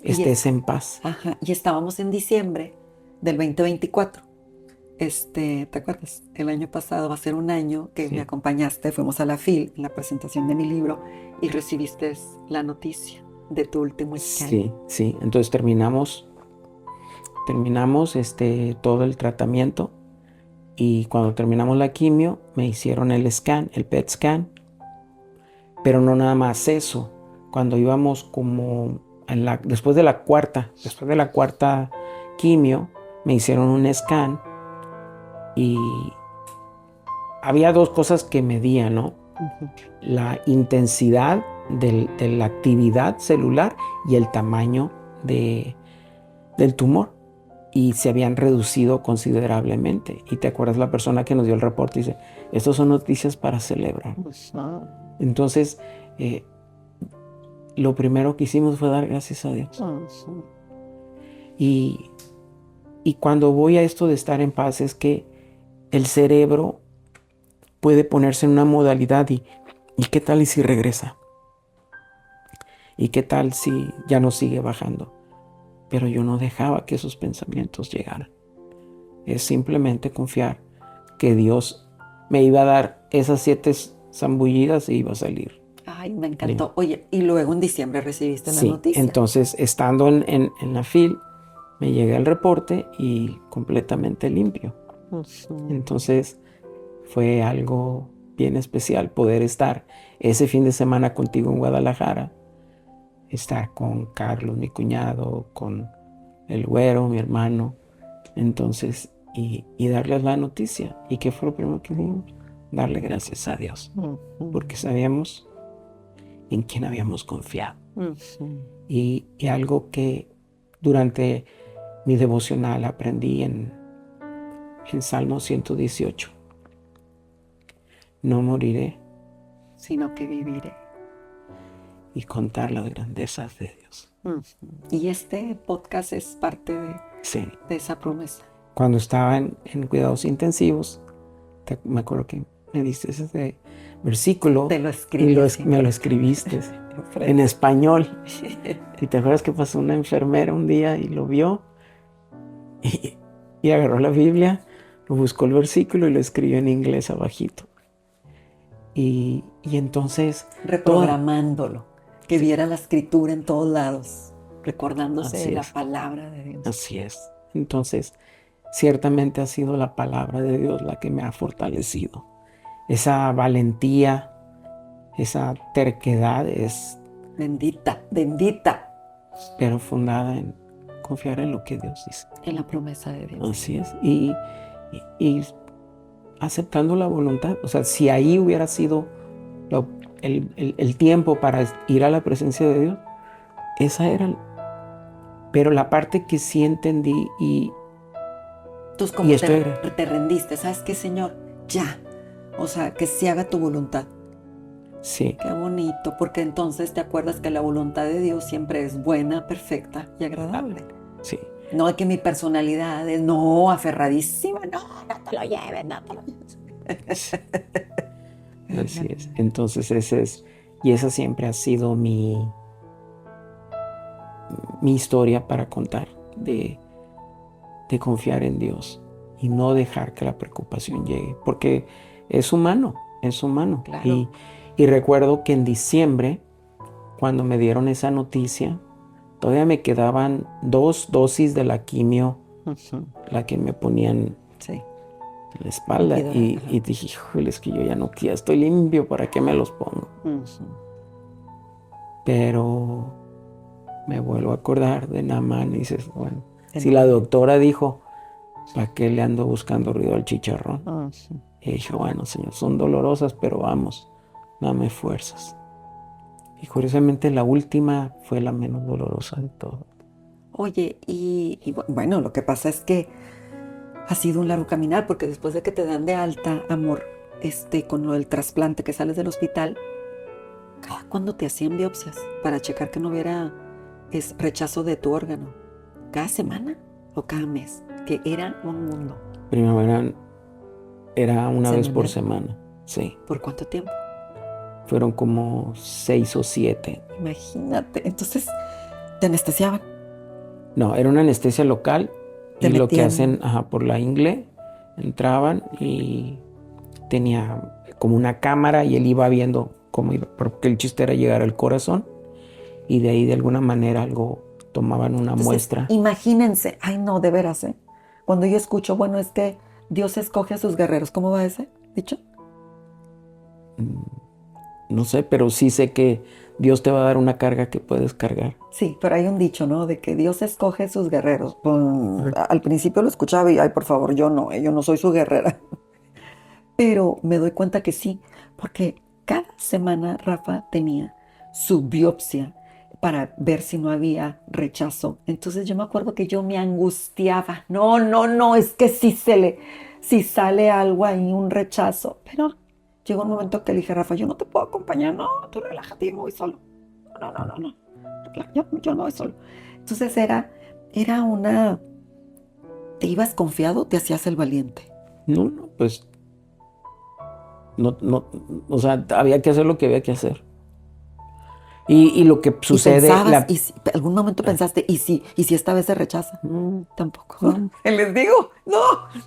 Speaker 1: estés en paz.
Speaker 2: Ajá. Y estábamos en diciembre del 2024. ¿Te acuerdas? El año pasado va a ser un año que me acompañaste, fuimos a la FIL en la presentación de mi libro y recibiste la noticia de tu último scan.
Speaker 1: Sí. Entonces terminamos todo el tratamiento, y cuando terminamos la quimio me hicieron el scan, el PET scan, pero no nada más eso. Cuando íbamos como después de la cuarta quimio, me hicieron un scan y había dos cosas que medían, ¿no? Uh-huh. La intensidad de la actividad celular y el tamaño del tumor, y se habían reducido considerablemente. Y te acuerdas, la persona que nos dio el reporte dice, estas son noticias para celebrar. Uh-huh. Entonces lo primero que hicimos fue dar gracias a Dios. Uh-huh. Y cuando voy a esto de estar en paz, es que el cerebro puede ponerse en una modalidad y ¿qué tal y si regresa? ¿Y qué tal si ya no sigue bajando? Pero yo no dejaba que esos pensamientos llegaran. Es simplemente confiar que Dios me iba a dar esas 7 zambullidas y iba a salir.
Speaker 2: Ay, me encantó. Sí. Oye, y luego en diciembre recibiste la noticia.
Speaker 1: Entonces, estando en la FIL, me llega el reporte y completamente limpio. Uh-huh. Entonces, fue algo bien especial poder estar ese fin de semana contigo en Guadalajara, estar con Carlos, mi cuñado, con el güero, mi hermano, entonces, y darles la noticia. ¿Y qué fue lo primero que dijimos? Darle gracias a Dios, porque sabíamos en quién habíamos confiado. Y algo que durante mi devocional aprendí en Salmo 118. No moriré,
Speaker 2: sino que viviré
Speaker 1: y contar las grandezas de Dios.
Speaker 2: Y este podcast es parte de esa promesa.
Speaker 1: Cuando estaba en cuidados intensivos, me acuerdo que me diste ese versículo.
Speaker 2: Te lo escribí.
Speaker 1: Me lo escribiste en español. Y te acuerdas que pasó una enfermera un día y lo vio y agarró la Biblia, lo buscó el versículo y lo escribió en inglés abajito. Y entonces
Speaker 2: reprogramándolo, que viera la escritura en todos lados, recordándose de la palabra de Dios.
Speaker 1: Así es. Entonces, ciertamente ha sido la palabra de Dios la que me ha fortalecido. Esa valentía, esa terquedad es
Speaker 2: bendita,
Speaker 1: pero fundada en confiar en lo que Dios dice.
Speaker 2: En la promesa de Dios.
Speaker 1: Así es. Y aceptando la voluntad. O sea, si ahí hubiera sido el tiempo para ir a la presencia de Dios, esa era. Pero la parte que sí entendí
Speaker 2: Entonces, como
Speaker 1: y esto era.
Speaker 2: te rendiste, ¿sabes qué, Señor? Ya. O sea, que se haga tu voluntad.
Speaker 1: Sí,
Speaker 2: Qué bonito, porque entonces te acuerdas que la voluntad de Dios siempre es buena, perfecta y agradable.
Speaker 1: sí.
Speaker 2: No es que mi personalidad es, no, aferradísima, no te lo lleves, no te lo lleves.
Speaker 1: Así es. Entonces esa siempre ha sido mi historia para contar de confiar en Dios y no dejar que la preocupación llegue, porque es humano.
Speaker 2: Claro.
Speaker 1: Y recuerdo que en diciembre, cuando me dieron esa noticia, todavía me quedaban 2 dosis de la quimio, la que me ponían
Speaker 2: Sí.
Speaker 1: en la espalda, y dije, híjole, es que yo ya estoy limpio, ¿para qué me los pongo? Pero me vuelvo a acordar de Naamán y dices, bueno, si la doctora dijo, ¿para qué le ando buscando ruido al chicharrón? Y dije, bueno, Señor, son dolorosas, pero vamos, dame fuerzas. Y curiosamente la última fue la menos dolorosa de todo.
Speaker 2: Oye, y bueno, lo que pasa es que ha sido un largo caminar, porque después de que te dan de alta, amor, con lo del trasplante que sales del hospital, ¿cada cuándo te hacían biopsias para checar que no hubiera rechazo de tu órgano? ¿Cada semana o cada mes? Que era un mundo.
Speaker 1: Primero era una vez por
Speaker 2: ¿Semanal?
Speaker 1: semana, sí.
Speaker 2: ¿Por cuánto tiempo?
Speaker 1: Fueron como 6 o 7.
Speaker 2: Imagínate. Entonces, ¿te anestesiaban?
Speaker 1: No, era una anestesia local
Speaker 2: Te
Speaker 1: y lo que
Speaker 2: metían.
Speaker 1: hacen, por la ingle, entraban y tenía como una cámara y él iba viendo cómo iba, porque el chiste era llegar al corazón y de ahí de alguna manera tomaban una
Speaker 2: Entonces,
Speaker 1: muestra.
Speaker 2: imagínense, ay no, de veras, cuando yo escucho, bueno, es que Dios escoge a sus guerreros, ¿cómo va ese dicho?
Speaker 1: No sé, pero sí sé que Dios te va a dar una carga que puedes cargar.
Speaker 2: Sí, pero hay un dicho, ¿no? De que Dios escoge a sus guerreros. Al principio lo escuchaba y, ay, por favor, yo no soy su guerrera. Pero me doy cuenta que sí, porque cada semana Rafa tenía su biopsia para ver si no había rechazo. Entonces yo me acuerdo que yo me angustiaba. No, es que si sale algo ahí, un rechazo. Pero llegó un momento que le dije, Rafa, yo no te puedo acompañar. No, tú relájate, yo me voy solo. No. Yo no voy solo. Entonces era te ibas confiado, te hacías el valiente.
Speaker 1: No, pues, no, o sea, había que hacer lo que había que hacer. Y lo que sucede...
Speaker 2: Y pensabas, algún momento pensaste, ¿y si esta vez se rechaza? Tampoco.
Speaker 1: No.
Speaker 2: Les digo, no,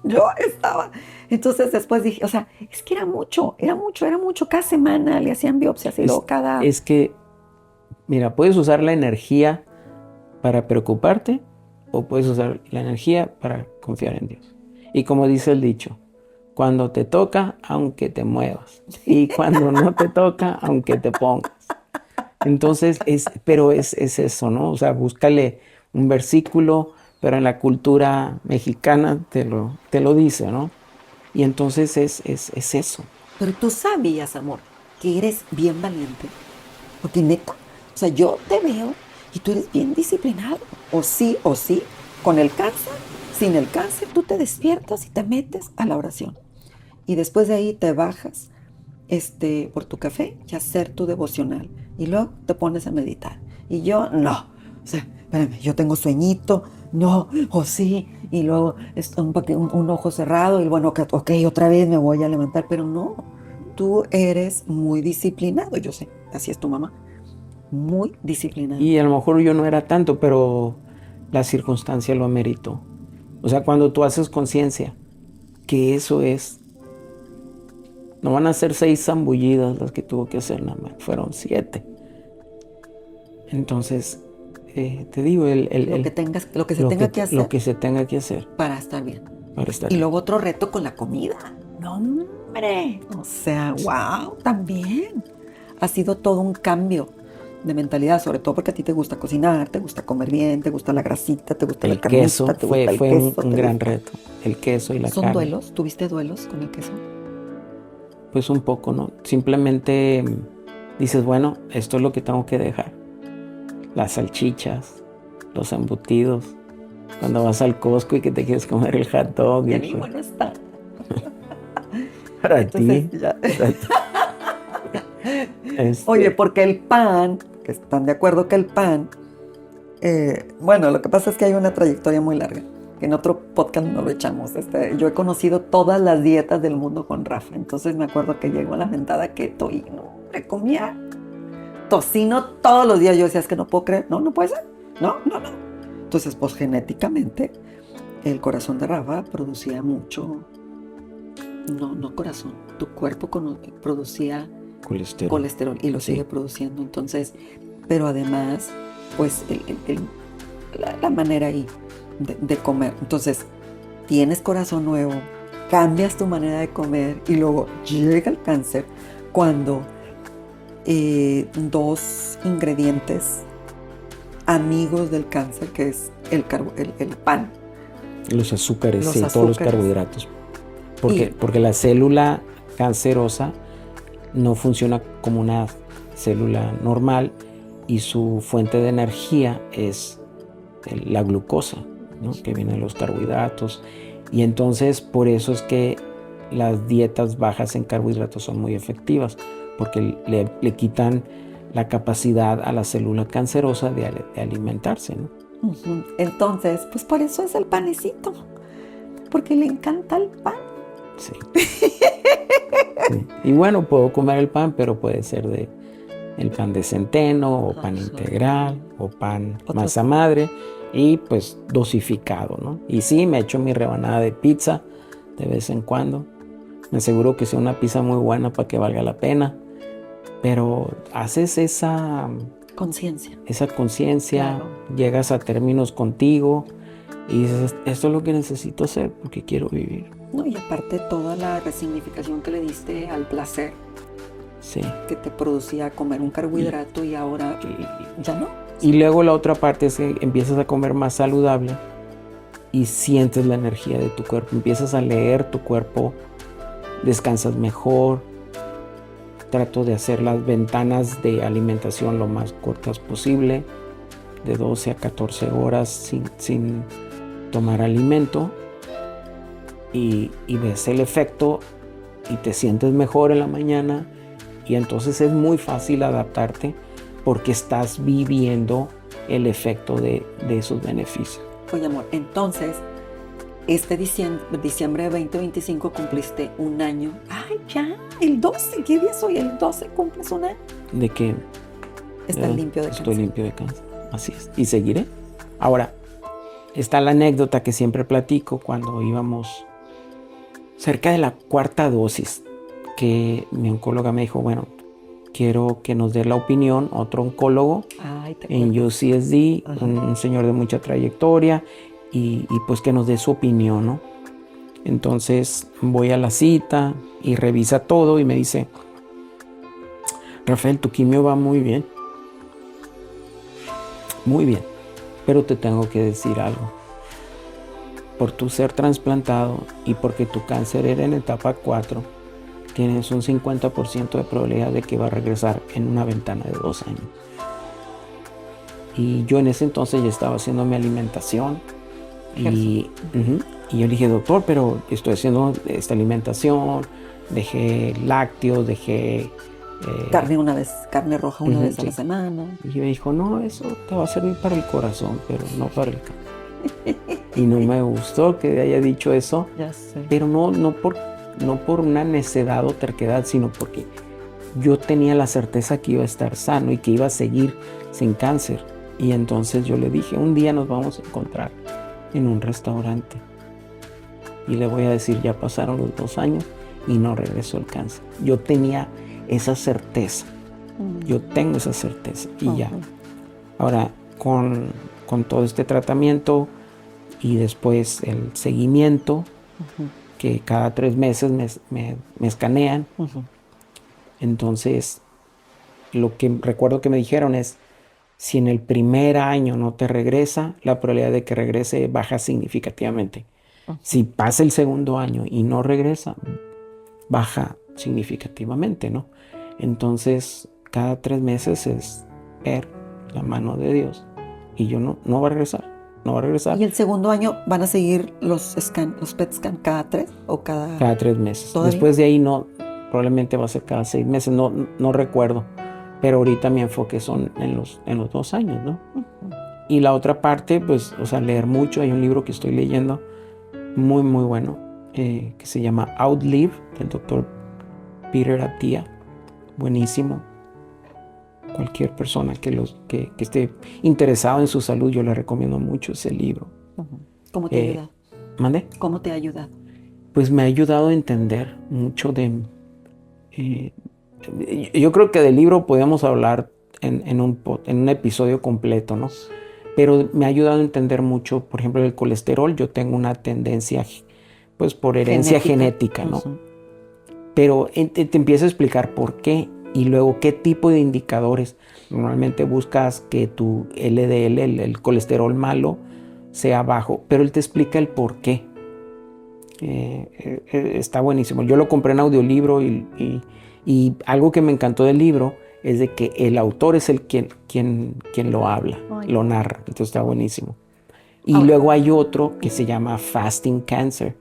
Speaker 2: yo estaba. Entonces después dije, o sea, es que era mucho. Cada semana le hacían biopsias y luego cada...
Speaker 1: Es que, mira, puedes usar la energía para preocuparte o puedes usar la energía para confiar en Dios. Y como dice el dicho, cuando te toca, aunque te muevas. Y cuando no te toca, aunque te pongas. Entonces, pero es eso, ¿no? O sea, búscale un versículo, pero en la cultura mexicana te lo dice, ¿no? Y entonces es eso.
Speaker 2: Pero tú sabías, amor, que eres bien valiente. Porque neta, o sea, yo te veo y tú eres bien disciplinado. O sí, con el cáncer, sin el cáncer, tú te despiertas y te metes a la oración. Y después de ahí te bajas por tu café y hacer tu devocional. Y luego te pones a meditar. Y yo, no. O sea, espérame, yo tengo sueñito, no, o sí. Y luego un ojo cerrado y bueno, ok, otra vez me voy a levantar. Pero no, tú eres muy disciplinado, yo sé, así es tu mamá. Muy disciplinado.
Speaker 1: Y a lo mejor yo no era tanto, pero la circunstancia lo ameritó. O sea, cuando tú haces conciencia que eso es, no van a ser 6 zambullidas las que tuvo que hacer nada más, fueron 7. Entonces, te digo,
Speaker 2: lo que se tenga que hacer
Speaker 1: para estar bien.
Speaker 2: Y luego otro reto con la comida. No, hombre. O sea, wow, también. Ha sido todo un cambio de mentalidad, sobre todo porque a ti te gusta cocinar, te gusta comer bien, te gusta la grasita, te gusta la
Speaker 1: El
Speaker 2: carnita,
Speaker 1: queso
Speaker 2: te gusta el
Speaker 1: fue
Speaker 2: queso.
Speaker 1: un gran reto. El queso y la
Speaker 2: ¿Son
Speaker 1: carne.
Speaker 2: duelos? ¿Tuviste duelos con el queso?
Speaker 1: Pues un poco, ¿no? Simplemente dices, bueno, esto es lo que tengo que dejar. Las salchichas, los embutidos. Cuando vas al Costco y que te quieres comer el hot dog.
Speaker 2: Ya ni bueno está.
Speaker 1: Para
Speaker 2: Entonces,
Speaker 1: ti.
Speaker 2: ya.
Speaker 1: Este,
Speaker 2: Oye, porque el pan, que están de acuerdo que el pan, bueno, lo que pasa es que hay una trayectoria muy larga, que en otro podcast no lo echamos. Yo he conocido todas las dietas del mundo con Rafa, entonces me acuerdo que llegó a la mentada keto y no, me comía tocino todos los días. Yo decía, es que no puedo creer, no puede ser, no. Entonces, pues genéticamente, el corazón de Rafa producía mucho, no corazón, tu cuerpo producía colesterol y lo
Speaker 1: Sí.
Speaker 2: sigue produciendo. Entonces, pero además, pues la manera ahí de comer. Entonces, tienes corazón nuevo, cambias tu manera de comer y luego llega el cáncer cuando dos ingredientes amigos del cáncer, que es el pan,
Speaker 1: Los azúcares,
Speaker 2: Los
Speaker 1: sí, todos los
Speaker 2: azúcares.
Speaker 1: carbohidratos.
Speaker 2: Y-
Speaker 1: Porque la célula cancerosa no funciona como una célula normal y su fuente de energía es la glucosa, ¿no? Que viene de los carbohidratos. Y entonces por eso es que las dietas bajas en carbohidratos son muy efectivas, porque le quitan la capacidad a la célula cancerosa de alimentarse, ¿no?
Speaker 2: Ujú. Entonces, pues por eso es el panecito, porque le encanta el pan.
Speaker 1: Sí. Sí. Y bueno, puedo comer el pan, pero puede ser el pan de centeno o pan
Speaker 2: Ajá.
Speaker 1: integral o pan
Speaker 2: Otros-
Speaker 1: masa madre y pues dosificado, ¿no? Y sí, me echo mi rebanada de pizza de vez en cuando. Me aseguro que sea una pizza muy buena para que valga la pena, pero haces esa
Speaker 2: Conciencia.
Speaker 1: conciencia,
Speaker 2: Claro.
Speaker 1: llegas a términos contigo y dices, esto es lo que necesito hacer porque quiero vivir.
Speaker 2: No, y aparte toda la resignificación que le diste al placer
Speaker 1: Sí.
Speaker 2: que te producía comer un carbohidrato y ahora ya no.
Speaker 1: Y luego la otra parte es que empiezas a comer más saludable y sientes la energía de tu cuerpo. Empiezas a leer tu cuerpo, descansas mejor. Trato de hacer las ventanas de alimentación lo más cortas posible, de 12 a 14 horas sin tomar alimento. Y ves el efecto y te sientes mejor en la mañana. Y entonces es muy fácil adaptarte porque estás viviendo el efecto de esos beneficios.
Speaker 2: Oye, amor, entonces, este diciembre de 2025 cumpliste un año. ¡Ay, ya! El 12, ¿qué día soy? El 12 cumples un año.
Speaker 1: De que
Speaker 2: Estás limpio de
Speaker 1: estoy
Speaker 2: cáncer.
Speaker 1: limpio de cáncer. Así es. Y seguiré. Ahora, está la anécdota que siempre platico cuando íbamos cerca de la 4ª dosis, que mi oncóloga me dijo, bueno, quiero que nos dé la opinión otro oncólogo
Speaker 2: Ay, te
Speaker 1: en
Speaker 2: acuerdo.
Speaker 1: UCSD,
Speaker 2: Ajá.
Speaker 1: un señor de mucha trayectoria y pues que nos dé su opinión, ¿no? Entonces voy a la cita y revisa todo y me dice, Rafael, tu quimio va muy bien, pero te tengo que decir algo. Por tu ser trasplantado y porque tu cáncer era en etapa 4, tienes un 50% de probabilidad de que va a regresar en una ventana de 2 años. Y yo en ese entonces ya estaba haciendo mi alimentación y yo le dije, doctor, pero estoy haciendo esta alimentación, dejé lácteos, dejé
Speaker 2: carne roja una vez a la
Speaker 1: sí.
Speaker 2: semana.
Speaker 1: Y me dijo, no, eso te va a servir para el corazón, pero no para el cáncer. Y no me gustó que haya dicho eso,
Speaker 2: Ya sé.
Speaker 1: pero no por una necedad o terquedad, sino porque yo tenía la certeza que iba a estar sano y que iba a seguir sin cáncer. Y entonces yo le dije, un día nos vamos a encontrar en un restaurante y le voy a decir, ya pasaron los 2 años y no regresó el cáncer. Yo tenía esa certeza, yo tengo esa certeza y ya. Ahora, con todo este tratamiento y después el seguimiento, que cada 3 meses me escanean, entonces lo que recuerdo que me dijeron es, si en el primer año no te regresa, la probabilidad de que regrese baja significativamente. Si pasa el segundo año y no regresa, baja significativamente, ¿no? Entonces, cada 3 meses es ver la mano de Dios. Y yo no va a regresar, no va a regresar.
Speaker 2: ¿Y el segundo año van a seguir los PET scan cada 3 o
Speaker 1: Cada 3 meses.
Speaker 2: ¿Todavía?
Speaker 1: Después de ahí no, probablemente va a ser cada 6 meses, no recuerdo. Pero ahorita mi enfoque son en los 2 años, ¿no? Y la otra parte, pues, o sea, leer mucho. Hay un libro que estoy leyendo muy, muy bueno, que se llama Outlive, del doctor Peter Attia. Buenísimo. Cualquier persona que esté interesado en su salud, yo le recomiendo mucho ese libro.
Speaker 2: ¿Cómo te ha ayudado?
Speaker 1: ¿Mande?
Speaker 2: ¿Cómo te ha ayudado?
Speaker 1: Pues me ha ayudado a entender mucho yo creo que del libro podemos hablar en un episodio completo, ¿no? Pero me ha ayudado a entender mucho, por ejemplo, el colesterol. Yo tengo una tendencia, pues por herencia genética, ¿no? Pero te empieza a explicar por qué y luego qué tipo de indicadores. Normalmente buscas que tu LDL, el colesterol malo, sea bajo, pero él te explica el por qué. Está buenísimo. Yo lo compré en audiolibro y algo que me encantó del libro es de que el autor es quien lo habla, lo narra. Entonces está buenísimo. Y luego hay otro que se llama Fasting Cancer,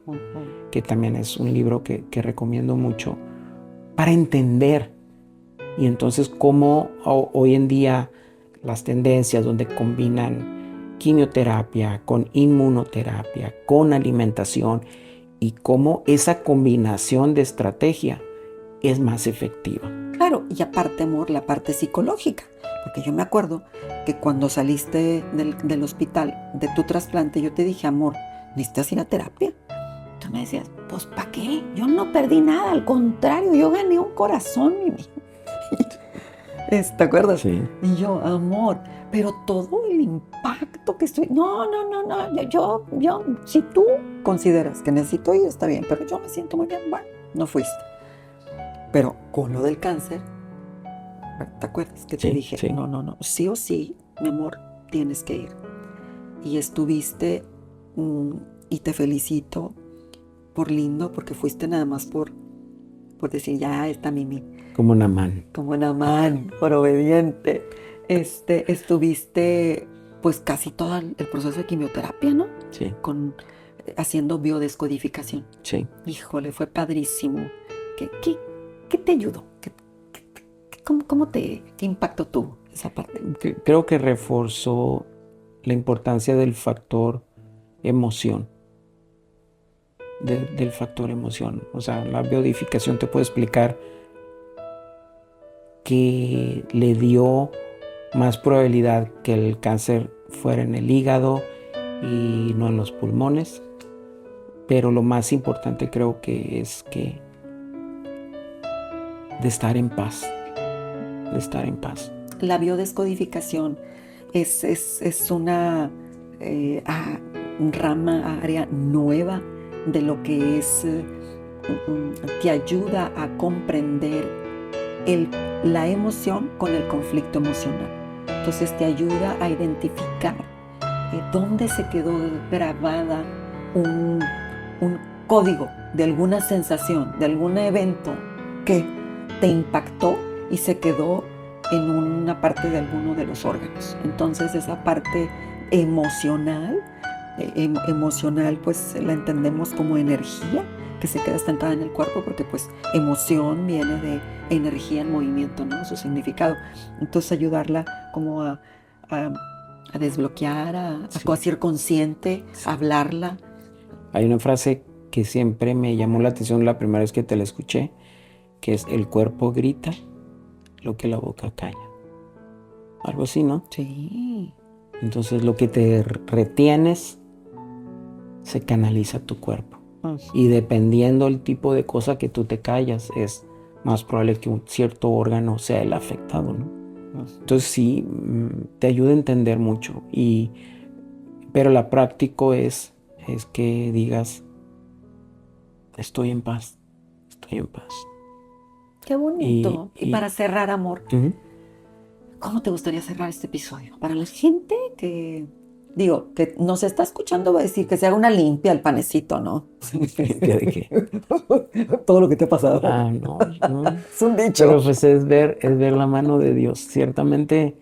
Speaker 1: que también es un libro que recomiendo mucho para entender. Y entonces cómo hoy en día las tendencias donde combinan quimioterapia con inmunoterapia, con alimentación, y cómo esa combinación de estrategia es más efectiva.
Speaker 2: Claro, y aparte, amor, la parte psicológica. Porque yo me acuerdo que cuando saliste del hospital, de tu trasplante, yo te dije, amor, ¿necesitas ir a terapia? Tú me decías, pues ¿para qué? Yo no perdí nada, al contrario, yo gané un corazón, Mimi. ¿Te acuerdas?
Speaker 1: Sí.
Speaker 2: Y yo, amor, pero todo el impacto que estoy... No, yo, si tú consideras que necesito ir, está bien, pero yo me siento muy bien. Bueno, no fuiste. Pero con lo del cáncer, ¿te acuerdas que te dije?
Speaker 1: Sí.
Speaker 2: No, sí o sí, mi amor, tienes que ir. Y estuviste, y te felicito por lindo, porque fuiste nada más por decir, ya está Mimi.
Speaker 1: Como Naamán.
Speaker 2: Como Naamán, por obediente. Estuviste pues casi todo el proceso de quimioterapia, ¿no?
Speaker 1: Sí.
Speaker 2: Haciendo biodescodificación.
Speaker 1: Sí.
Speaker 2: Híjole, fue padrísimo. ¿Qué te ayudó? ¿Qué impacto tuvo esa parte?
Speaker 1: Creo que reforzó la importancia del factor emoción. Del factor emoción. O sea, la biodescodificación te puede explicar que le dio más probabilidad que el cáncer fuera en el hígado y no en los pulmones. Pero lo más importante creo que es de estar en paz. De estar en paz.
Speaker 2: La biodescodificación es una rama, área nueva de lo que es, te ayuda a comprender la emoción con el conflicto emocional. Entonces te ayuda a identificar dónde se quedó grabada un código de alguna sensación, de algún evento que te impactó y se quedó en una parte de alguno de los órganos. Entonces esa parte emocional pues la entendemos como energía que se queda estancada en el cuerpo, porque pues emoción viene de energía en movimiento, ¿no? Su significado. Entonces ayudarla como a desbloquear, a ser consciente, a hablarla.
Speaker 1: Hay una frase que siempre me llamó la atención la primera vez que te la escuché, que es: el cuerpo grita lo que la boca calla. Algo así, ¿no?
Speaker 2: Sí.
Speaker 1: Entonces lo que te retienes se canaliza a tu cuerpo. Y dependiendo del tipo de cosa que tú te callas, es más probable que un cierto órgano sea el afectado, ¿no? Entonces sí, te ayuda a entender mucho. Pero la práctica es que digas: estoy en paz, estoy en paz.
Speaker 2: Qué bonito. Y para cerrar, amor, ¿Cómo te gustaría cerrar este episodio? Para la gente que, digo, que nos está escuchando, va a decir que se haga una limpia al panecito, ¿no?
Speaker 1: ¿Limpia de qué?
Speaker 2: Todo lo que te ha pasado.
Speaker 1: No, no.
Speaker 2: Es un dicho.
Speaker 1: Pero pues es ver la mano de Dios. Ciertamente,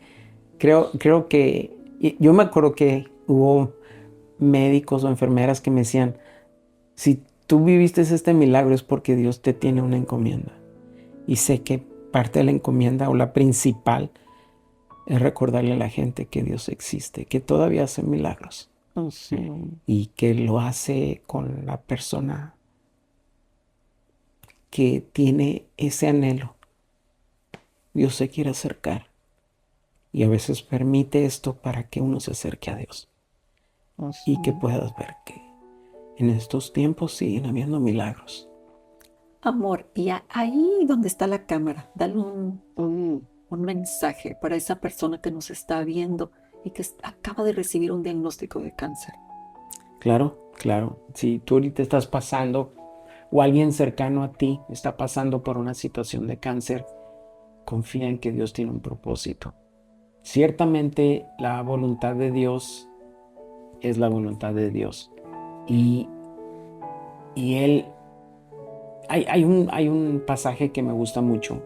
Speaker 1: creo que yo me acuerdo que hubo médicos o enfermeras que me decían, si tú viviste este milagro es porque Dios te tiene una encomienda. Y sé que parte de la encomienda o la principal es recordarle a la gente que Dios existe, que todavía hace milagros y que lo hace con la persona que tiene ese anhelo. Dios se quiere acercar y a veces permite esto para que uno se acerque a Dios y que puedas ver que en estos tiempos siguen habiendo milagros.
Speaker 2: Amor, y ahí donde está la cámara, dale un mensaje para esa persona que nos está viendo y que acaba de recibir un diagnóstico de cáncer.
Speaker 1: Claro. Si tú ahorita estás pasando o alguien cercano a ti está pasando por una situación de cáncer, confía en que Dios tiene un propósito. Ciertamente la voluntad de Dios es la voluntad de Dios. Y Él... Hay un pasaje que me gusta mucho,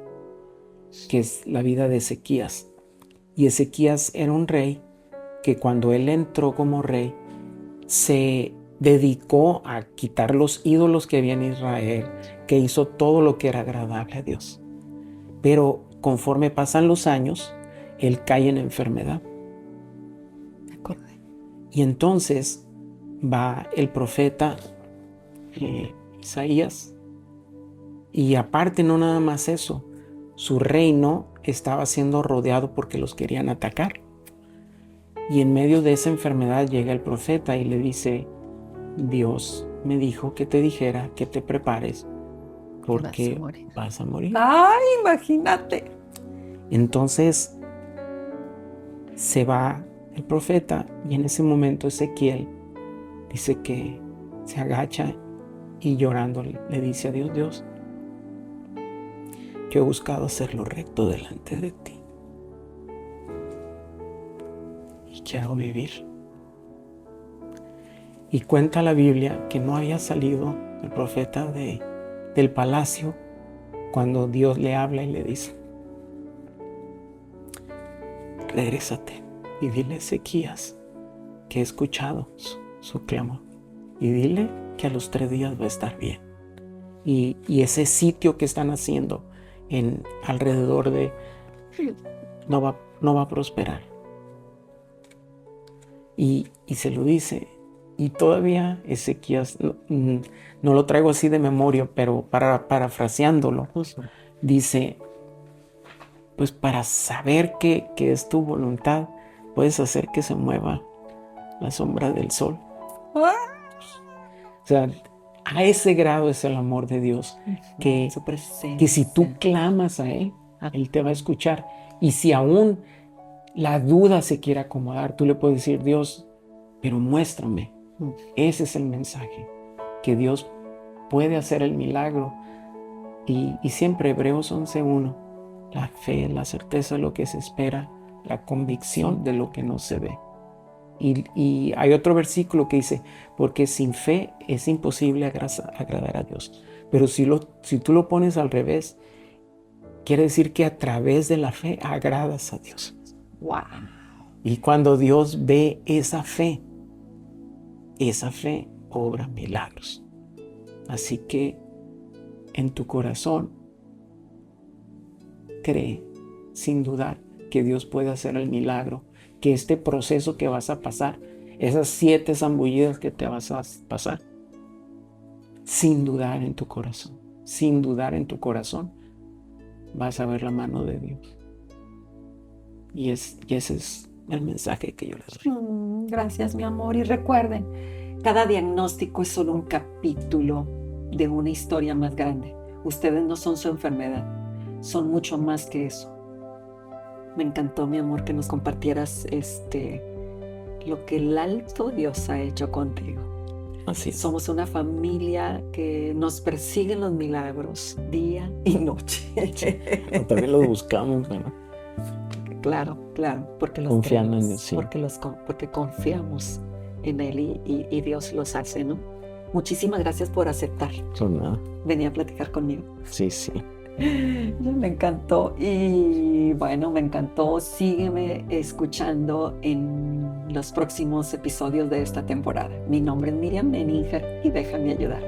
Speaker 1: que es la vida de Ezequías. Y Ezequías era un rey que cuando él entró como rey, se dedicó a quitar los ídolos que había en Israel, que hizo todo lo que era agradable a Dios. Pero conforme pasan los años, él cae en enfermedad.
Speaker 2: ¿De acuerdo?
Speaker 1: Y entonces va el profeta Isaías. Y aparte, no nada más eso, su reino estaba siendo rodeado porque los querían atacar. Y en medio de esa enfermedad llega el profeta y le dice, Dios me dijo que te dijera que te prepares porque vas a morir.
Speaker 2: ¡Ay, imagínate!
Speaker 1: Entonces se va el profeta y en ese momento Ezequiel dice que se agacha y llorando le dice a Dios, Dios, yo he buscado hacer lo recto delante de ti y quiero vivir. Y cuenta la Biblia que no había salido el profeta del palacio cuando Dios le habla y le dice, regrésate y dile a Ezequías que he escuchado su clamor y dile que a los 3 días va a estar bien. Y ese sitio que están haciendo alrededor de no va a prosperar. Y se lo dice. Y todavía Ezequías, no lo traigo así de memoria, pero parafraseándolo, dice, pues para saber que es tu voluntad, puedes hacer que se mueva la sombra del sol. O sea, a ese grado es el amor de Dios, que si tú clamas a Él, Él te va a escuchar. Y si aún la duda se quiere acomodar, tú le puedes decir, Dios, pero muéstrame. Ese es el mensaje, que Dios puede hacer el milagro. Y siempre Hebreos 11:1, la fe, la certeza de lo que se espera, la convicción de lo que no se ve. Y hay otro versículo que dice, porque sin fe es imposible agradar a Dios. Pero si tú lo pones al revés, quiere decir que a través de la fe agradas a Dios.
Speaker 2: ¡Wow!
Speaker 1: Y cuando Dios ve esa fe obra milagros. Así que en tu corazón cree sin dudar que Dios puede hacer el milagro, que este proceso que vas a pasar, esas 7 zambullidas que te vas a pasar, sin dudar en tu corazón, vas a ver la mano de Dios. Y ese es el mensaje que yo les doy.
Speaker 2: Gracias, mi amor. Y recuerden, cada diagnóstico es solo un capítulo de una historia más grande. Ustedes no son su enfermedad, son mucho más que eso. Me encantó, mi amor, que nos compartieras lo que el alto Dios ha hecho contigo.
Speaker 1: Así es.
Speaker 2: Somos una familia que nos persiguen los milagros día y noche.
Speaker 1: También los buscamos, ¿verdad?
Speaker 2: Claro, claro, porque los
Speaker 1: Confiando en
Speaker 2: creemos,
Speaker 1: Dios, sí.
Speaker 2: porque confiamos en Él y Dios los hace, ¿no? Muchísimas gracias por aceptar
Speaker 1: Pues nada.
Speaker 2: venir a platicar conmigo.
Speaker 1: Sí, sí.
Speaker 2: Ya me encantó y bueno, me encantó. Sígueme escuchando en los próximos episodios de esta temporada. Mi nombre es Miriam Menninger y déjame ayudar.